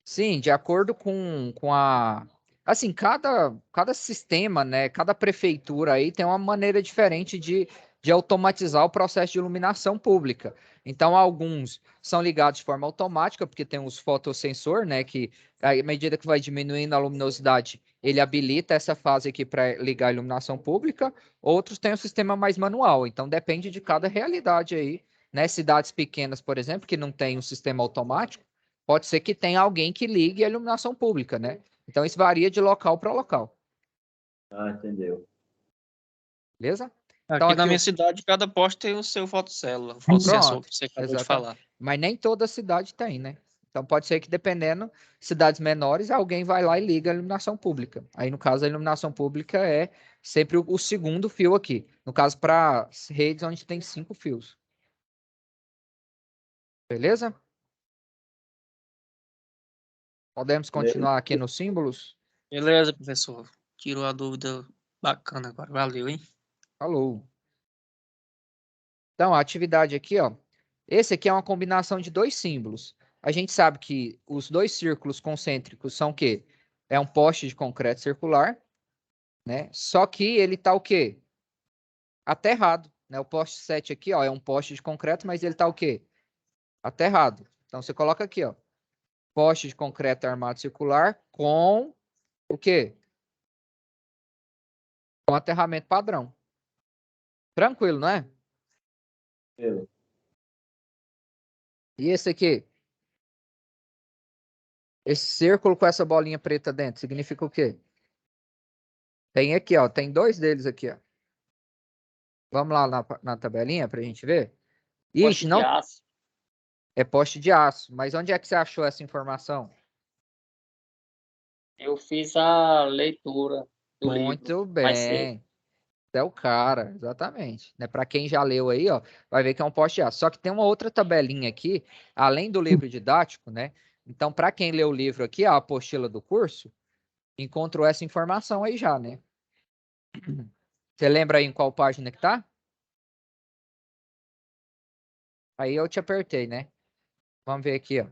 Sim, de acordo com a... Assim, cada sistema, né? Cada prefeitura aí tem uma maneira diferente de automatizar o processo de iluminação pública. Então, alguns são ligados de forma automática, porque tem os fotossensor, né? Que à medida que vai diminuindo a luminosidade, ele habilita essa fase aqui para ligar a iluminação pública. Outros têm um sistema mais manual. Então, depende de cada realidade aí, né? Cidades pequenas, por exemplo, que não tem um sistema automático, pode ser que tenha alguém que ligue a iluminação pública, né? Então, isso varia de local para local. Ah, entendeu. Beleza? Então, Aqui na aqui minha cidade, cada poste tem o seu fotocélula, o Pronto. fotossensor que você acabou de Exatamente. falar. Mas nem toda cidade tem, né? Então, pode ser que, dependendo, cidades menores, alguém vai lá e liga a iluminação pública. Aí, no caso, a iluminação pública é sempre o segundo fio aqui. No caso, para redes onde tem 5 fios. Beleza? Podemos continuar aqui nos símbolos? Beleza, professor. Tirou a dúvida bacana agora. Valeu, hein? Falou. Então, a atividade aqui, ó. Esse aqui é uma combinação de 2 símbolos. A gente sabe que os 2 círculos concêntricos são o quê? É um poste de concreto circular, né? Só que ele tá o quê? Aterrado, né? O poste 7 aqui, ó, é um poste de concreto, mas ele tá o quê? Aterrado. Então, você coloca aqui, ó. Poste de concreto armado circular com o quê? Com aterramento padrão. Tranquilo, não é? Beleza. E esse aqui? Esse círculo com essa bolinha preta dentro, significa o quê? Tem aqui, ó. Tem 2 deles aqui, ó. Vamos lá na tabelinha pra gente ver? Poste Ixi, de não aço. é poste de aço. Mas onde é que você achou essa informação? Eu fiz a leitura do livro Muito mais cedo. bem. É o cara, exatamente. Né? Para quem já leu aí, ó, vai ver que é um poste de aço. Só que tem uma outra tabelinha aqui, além do livro didático, né? Então, para quem leu o livro aqui, a apostila do curso, encontrou essa informação aí já, né? Você lembra aí em qual página que tá? Aí eu te apertei, né? Vamos ver aqui, ó.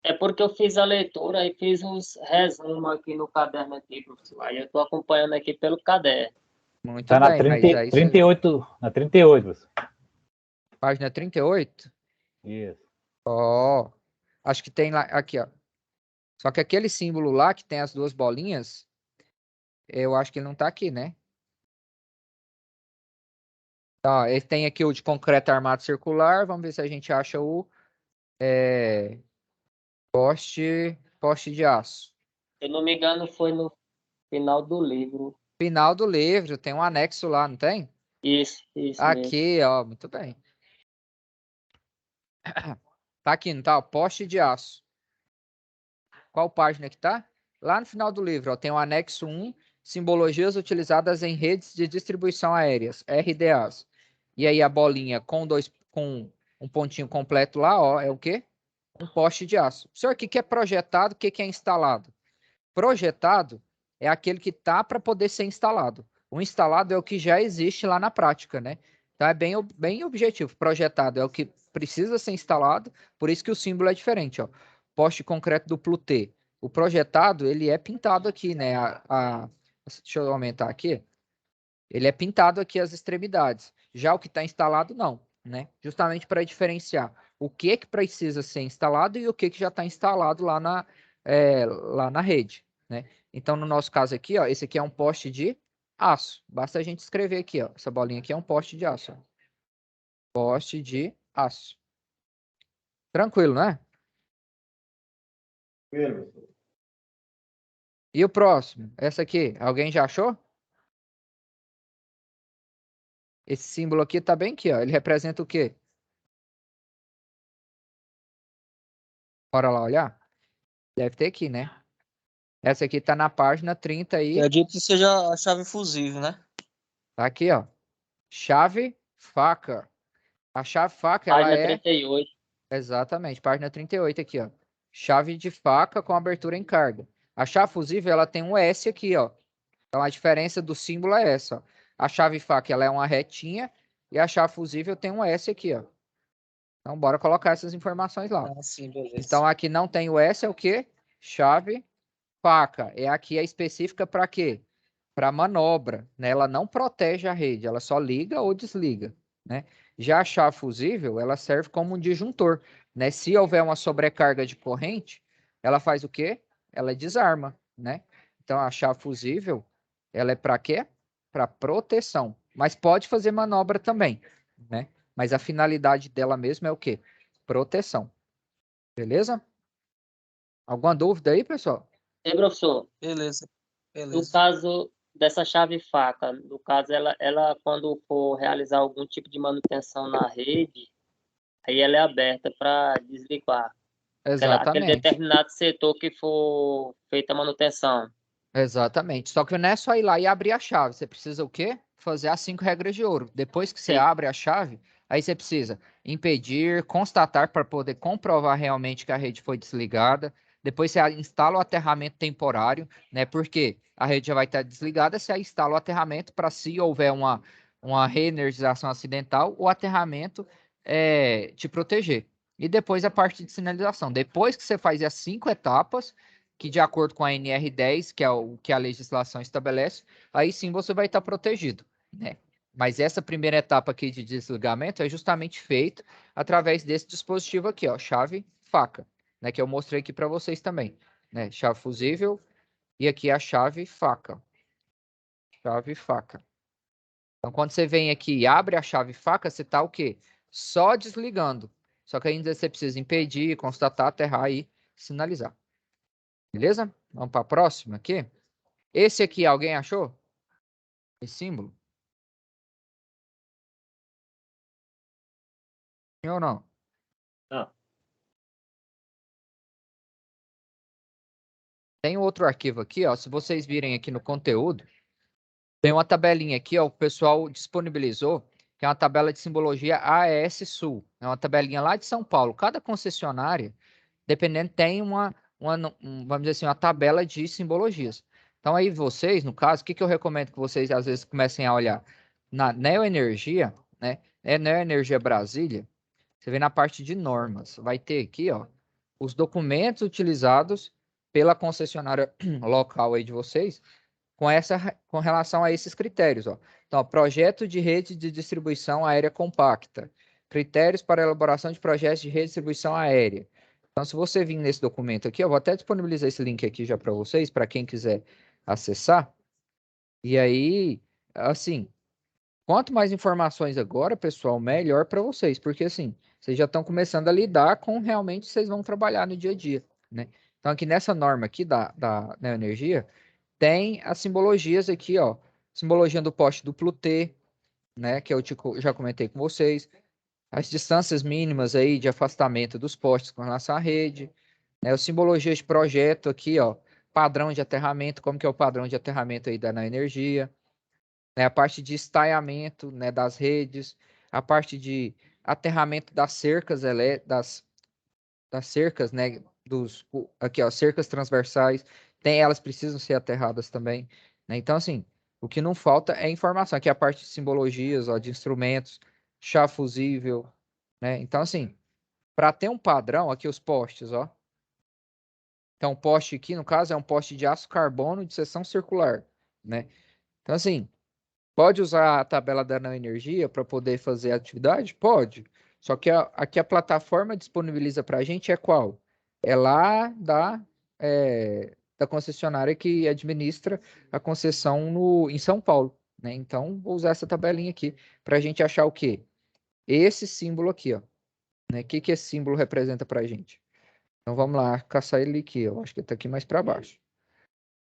É porque eu fiz a leitura e fiz uns resumos aqui no caderno aqui, professor. Aí eu estou acompanhando aqui pelo caderno. Muito Tá na bem, mas aí 38, na 38, professor. página 38. Isso. Ó, acho que tem lá, aqui, ó. Só que aquele símbolo lá que tem as 2 bolinhas, eu acho que ele não tá aqui, né? Tá, ele tem aqui o de concreto armado circular. Vamos ver se a gente acha o poste de aço. Se eu não me engano, foi no final do livro. Final do livro, tem um anexo lá, não tem? Isso mesmo. Aqui, ó, muito bem. Tá aqui, não tá? Ó, poste de aço. Qual página que tá? Lá no final do livro, ó, tem o anexo 1, simbologias utilizadas em redes de distribuição aéreas, RDAs. E aí a bolinha com um pontinho completo lá, ó, é o quê? Um poste de aço. Senhor, o que é projetado, o que é instalado? Projetado é aquele que tá para poder ser instalado. O instalado é o que já existe lá na prática, né? Então é bem objetivo. Projetado é o que precisa ser instalado, por isso que o símbolo é diferente, ó. Poste concreto duplo T. O projetado, ele é pintado aqui, né? Deixa eu aumentar aqui. Ele é pintado aqui as extremidades. Já o que está instalado, não, né? Justamente para diferenciar o que precisa ser instalado e o que já está instalado lá na rede, né? Então, no nosso caso aqui, ó, esse aqui é um poste de aço. Basta a gente escrever aqui, ó. Essa bolinha aqui é um poste de aço. Ó. Poste de aço. Tranquilo, né? Beleza. E o próximo? Essa aqui, alguém já achou? Esse símbolo aqui tá bem aqui, ó. Ele representa o quê? Bora lá olhar? Deve ter aqui, né? Essa aqui tá na página 30 aí. Acredito que seja a chave fusível, né? Tá aqui, ó. Chave faca. A chave faca, ela Página é... 38. Exatamente, página 38 aqui, ó. Chave de faca com abertura em carga. A chave fusível, ela tem um S aqui, ó. Então, a diferença do símbolo é essa, ó. A chave faca, ela é uma retinha e a chave fusível tem um S aqui, ó. Então, bora colocar essas informações lá. Ah, sim, beleza. Então, aqui não tem o S, é o quê? Chave faca. É aqui a específica para quê? Para manobra, né? Ela não protege a rede, ela só liga ou desliga, né? Já a chave fusível, ela serve como um disjuntor, né? Se houver uma sobrecarga de corrente, ela faz o quê? Ela desarma, né? Então a chave fusível, ela é para quê? Para proteção, mas pode fazer manobra também, né? Mas a finalidade dela mesmo é o quê? Proteção. Beleza? Alguma dúvida aí, pessoal? E, professor, Beleza, no beleza. caso dessa chave faca, no caso, ela quando for realizar algum tipo de manutenção na rede, aí ela é aberta para desligar. Aquele Exatamente. determinado setor que for feita a manutenção. Exatamente. Só que não é só ir lá e abrir a chave. Você precisa o quê? Fazer as 5 regras de ouro. Depois que você Sim. abre a chave, aí você precisa impedir, constatar para poder comprovar realmente que a rede foi desligada. Depois você instala o aterramento temporário, né? Porque a rede já vai estar desligada, você instala o aterramento para se houver uma reenergização acidental, o aterramento te proteger. E depois a parte de sinalização. Depois que você faz as 5 etapas, que de acordo com a NR10, que é o que a legislação estabelece, aí sim você vai estar protegido, né? Mas essa primeira etapa aqui de desligamento é justamente feita através desse dispositivo aqui, ó, chave faca, né? Que eu mostrei aqui para vocês também, né? Chave fusível e aqui a chave faca. Chave faca. Então, quando você vem aqui e abre a chave faca, você está o quê? Só desligando. Só que ainda você precisa impedir, constatar, aterrar e sinalizar. Beleza? Vamos para a próxima aqui. Esse aqui, alguém achou? Esse símbolo? Sim ou não? Não. Tem outro arquivo aqui, ó. Se vocês virem aqui no conteúdo, tem uma tabelinha aqui, ó. O pessoal disponibilizou, que é uma tabela de simbologia AES Sul. É uma tabelinha lá de São Paulo. Cada concessionária, dependendo, tem vamos dizer assim, uma tabela de simbologias. Então, aí vocês, no caso, o que eu recomendo que vocês, às vezes, comecem a olhar? Na Neoenergia, né? Neoenergia Brasília, você vê na parte de normas. Vai ter aqui, ó, os documentos utilizados pela concessionária local aí de vocês com relação a esses critérios, ó. Então, ó, projeto de rede de distribuição aérea compacta, critérios para elaboração de projetos de rede de distribuição aérea. Então, se você vir nesse documento aqui, eu vou até disponibilizar esse link aqui já para vocês, para quem quiser acessar. E aí, assim, quanto mais informações agora, pessoal, melhor para vocês, porque assim, vocês já estão começando a lidar com realmente vocês vão trabalhar no dia a dia, né? Então, aqui nessa norma aqui da Neoenergia, tem as simbologias aqui, ó. Simbologia do poste duplo T, né? Que eu já comentei com vocês. As distâncias mínimas aí de afastamento dos postes com relação à rede. Né? As simbologias de projeto aqui, ó. Padrão de aterramento, como que é o padrão de aterramento aí da Neoenergia. Né? A parte de estaiamento, né, das redes. A parte de aterramento das cercas, das cercas, né, aqui, ó, cercas transversais, elas precisam ser aterradas também, né? Então, assim, o que não falta é informação. Aqui a parte de simbologias, ó, de instrumentos, chá fusível, né? Então, assim, para ter um padrão, aqui os postes, ó. Então, o poste aqui, no caso, é um poste de aço carbono de seção circular, né? Então, assim, pode usar a tabela da Neoenergia para poder fazer a atividade? Pode. Só que aqui a plataforma disponibiliza para a gente é qual? É lá da concessionária que administra a concessão em São Paulo. Né? Então, vou usar essa tabelinha aqui para a gente achar o quê? Esse símbolo aqui, ó. Né? O que esse símbolo representa para a gente? Então, vamos lá, caçar ele aqui. Eu acho que está aqui mais para baixo.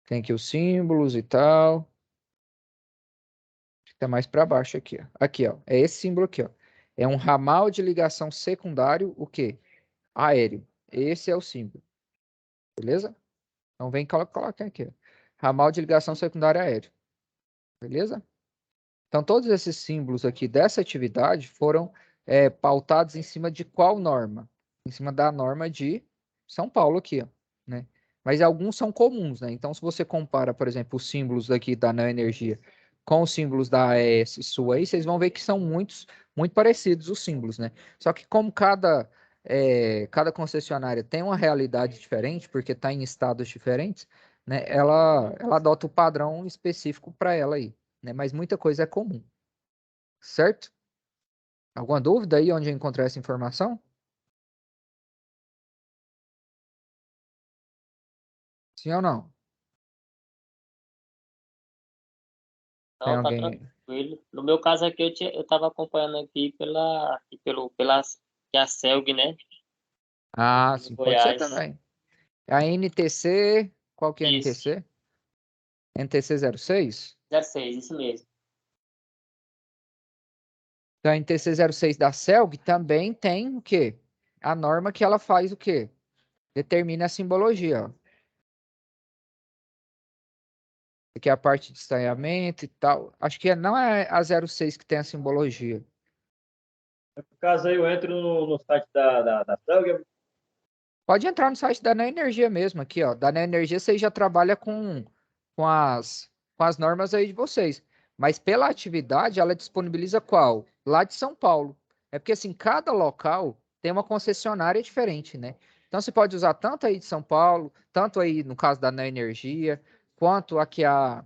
Tem aqui os símbolos e tal. Tá mais para baixo aqui, ó. Aqui, ó. É esse símbolo aqui, ó. É um ramal de ligação secundário, o quê? Aéreo. Esse é o símbolo. Beleza? Então vem coloca aqui, ó. Ramal de ligação secundária aéreo. Beleza? Então todos esses símbolos aqui dessa atividade foram pautados em cima de qual norma? Em cima da norma de São Paulo aqui, ó, né? Mas alguns são comuns, né? Então se você compara, por exemplo, os símbolos aqui da Neoenergia com os símbolos da AES Sul aí, vocês vão ver que são muito parecidos os símbolos, né? Só que como cada concessionária tem uma realidade diferente, porque está em estados diferentes, né? Ela adota o padrão específico para ela aí, né? Mas muita coisa é comum, certo? Alguma dúvida aí onde eu encontrar essa informação? Sim ou não? Tem Não, tá alguém? tranquilo. No meu caso aqui, eu tava acompanhando aqui pela que é a CELG, né? Ah, De sim, pode ser Goiás. também. A NTC, qual que é a Isso, NTC? NTC 06? 06, isso mesmo. Então, a NTC 06 da CELG também tem o quê? A norma que ela faz o quê? Determina a simbologia, ó. Aqui é a parte de estranhamento e tal. Acho que não é a 06 que tem a simbologia. No caso aí, eu entro no site da Celg. Pode entrar no site da Neoenergia mesmo, aqui, ó. Da Neoenergia você já trabalha com as normas aí de vocês. Mas pela atividade, ela disponibiliza qual? Lá de São Paulo. É porque, assim, cada local tem uma concessionária diferente, né? Então, você pode usar tanto aí de São Paulo, tanto aí no caso da Neoenergia, quanto a que a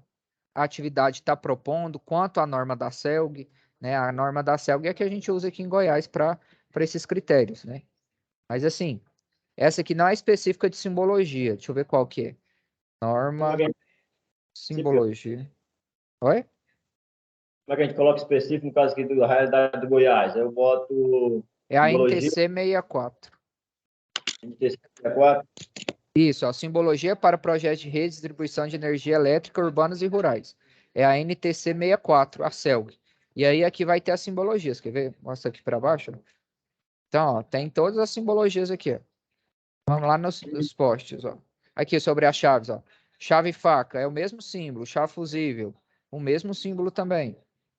atividade está propondo, quanto a norma da CELG, né? A norma da CELG é a que a gente usa aqui em Goiás para esses critérios, né? Mas, assim, essa aqui não é específica de simbologia. Deixa eu ver qual que é. Norma, simbologia. Oi? Como é que a gente coloca específico no caso aqui da realidade do Goiás? Eu boto É a simbologia, NTC 64. NTC 64. Isso, a simbologia para projetos de rede de distribuição de energia elétrica urbanos e rurais. É a NTC 64, a CELG. E aí aqui vai ter as simbologias. Quer ver? Mostra aqui para baixo. Então, ó, tem todas as simbologias aqui, ó. Vamos lá nos postes, ó. Aqui sobre as chaves, ó. Chave e faca é o mesmo símbolo, chave fusível, o mesmo símbolo também,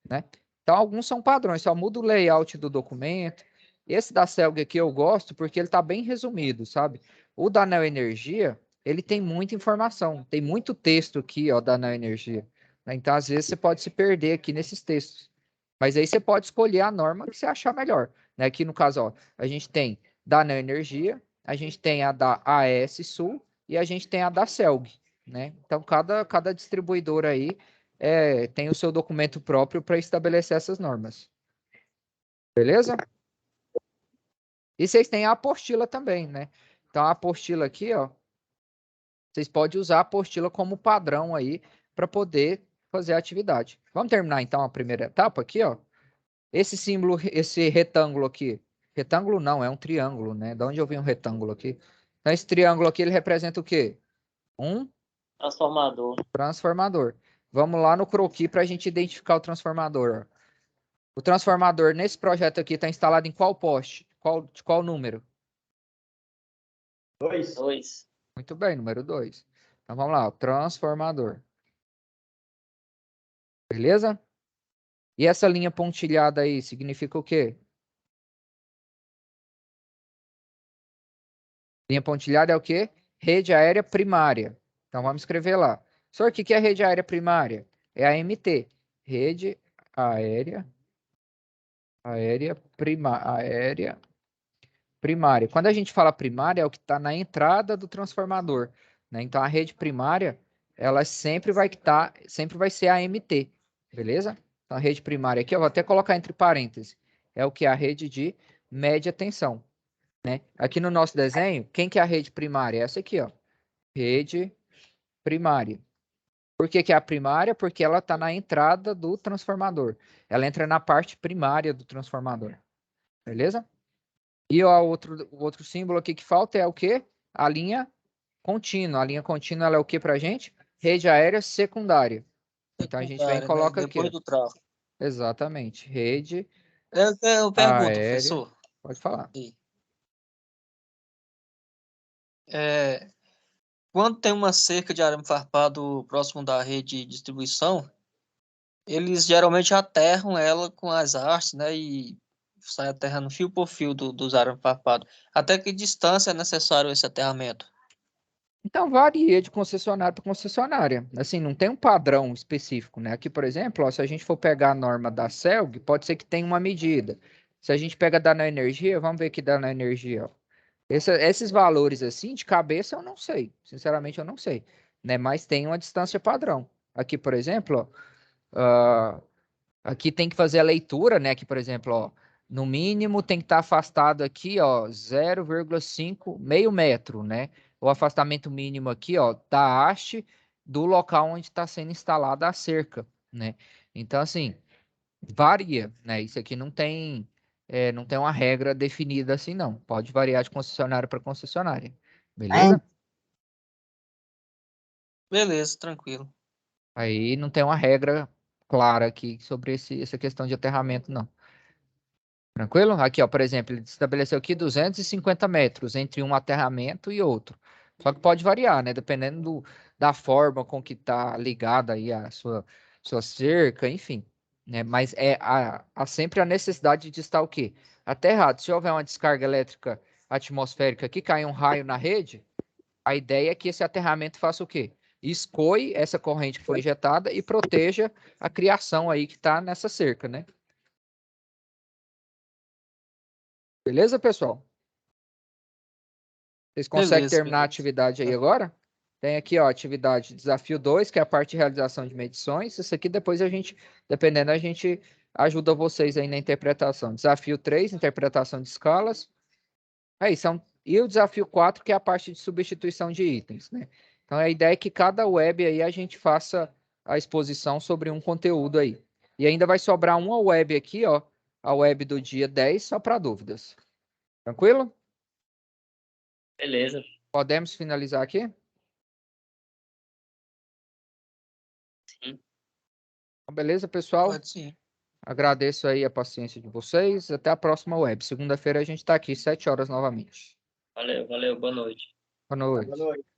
né? Então, alguns são padrões, só muda o layout do documento. Esse da CELG aqui eu gosto porque ele está bem resumido, sabe? O da Neo Energia, ele tem muita informação, tem muito texto aqui, ó, da Neo Energia. Né? Então, às vezes, você pode se perder aqui nesses textos. Mas aí você pode escolher a norma que você achar melhor. Né? Aqui no caso, ó, a gente tem da Neo Energia, a gente tem a da AS Sul e a gente tem a da CELG. Né? Então, cada distribuidor aí tem o seu documento próprio para estabelecer essas normas. Beleza? E vocês têm a apostila também, né? Então, a apostila aqui, ó, vocês podem usar a apostila como padrão aí para poder fazer a atividade. Vamos terminar, então, a primeira etapa aqui, ó. Esse símbolo, esse retângulo aqui. Retângulo não, é um triângulo, né? De onde eu vi um retângulo aqui? Então, esse triângulo aqui, ele representa o quê? Um Transformador. transformador. Vamos lá no croquis para a gente identificar o transformador. O transformador nesse projeto aqui está instalado em qual poste? De qual número? 2. Muito bem, número 2. Então vamos lá, o transformador. Beleza? E essa linha pontilhada aí significa o quê? Linha pontilhada é o quê? Rede aérea primária. Então vamos escrever lá. Senhor, o que é rede aérea primária? É a MT. Rede aérea primária. Quando a gente fala primária, é o que está na entrada do transformador. Né? Então a rede primária, ela sempre vai ser a MT. Beleza? Então a rede primária aqui, eu vou até colocar entre parênteses. É o que? A rede de média tensão. Né? Aqui no nosso desenho, quem que é a rede primária? Essa aqui, ó. Rede primária. Por que que é a primária? Porque ela está na entrada do transformador. Ela entra na parte primária do transformador. Beleza? E ó, o outro símbolo aqui que falta é o quê? A linha contínua. A linha contínua ela é o que para a gente? Rede aérea secundária. Então a gente vem e coloca né? Depois aqui. do tráfego. Exatamente. Rede Eu pergunto, aérea. professor. Pode falar. Quando tem uma cerca de arame farpado próximo da rede de distribuição, eles geralmente aterram ela com as hastes, né? E sai aterrando fio por fio dos arames farpados. Até que distância é necessário esse aterramento? Então varia de concessionária para concessionária. Assim, não tem um padrão específico, né? Aqui, por exemplo, ó, se a gente for pegar a norma da CELG, pode ser que tenha uma medida. Se a gente pega da Neoenergia, vamos ver aqui da Neoenergia, ó. Esses valores assim, de cabeça, eu não sei. Sinceramente, eu não sei. Né? Mas tem uma distância padrão. Aqui, por exemplo, ó, aqui tem que fazer a leitura, né? Aqui, por exemplo, ó, no mínimo tem que estar afastado aqui, ó, 0,5, meio metro, né? O afastamento mínimo aqui, ó, da haste do local onde está sendo instalada a cerca, né? Então, assim, varia, né? Isso aqui não tem uma regra definida assim, não. Pode variar de concessionária para concessionária. Beleza? Beleza, tranquilo. Aí não tem uma regra clara aqui sobre essa questão de aterramento, não. Tranquilo? Aqui, ó, por exemplo, ele estabeleceu aqui 250 metros entre um aterramento e outro. Só que pode variar, né? Dependendo da forma com que está ligada aí a sua cerca, enfim. Né? Mas há sempre a necessidade de estar o quê? Aterrado. Se houver uma descarga elétrica atmosférica aqui, cair um raio na rede, a ideia é que esse aterramento faça o quê? Escoe essa corrente que foi injetada e proteja a criação aí que está nessa cerca, né? Beleza, pessoal? Vocês conseguem Beleza, terminar a beleza. atividade aí agora? Tem aqui, ó, atividade desafio 2, que é a parte de realização de medições. Isso aqui depois dependendo, a gente ajuda vocês aí na interpretação. Desafio 3, interpretação de escalas. E o desafio 4, que é a parte de substituição de itens, né? Então, a ideia é que cada web aí a gente faça a exposição sobre um conteúdo aí. E ainda vai sobrar uma web aqui, ó, a web do dia 10, só para dúvidas. Tranquilo? Beleza. Podemos finalizar aqui? Sim. Beleza, pessoal? Pode sim. Agradeço aí a paciência de vocês. Até a próxima web. Segunda-feira a gente está aqui, 7 horas novamente. Valeu, boa noite. Boa noite. Boa noite.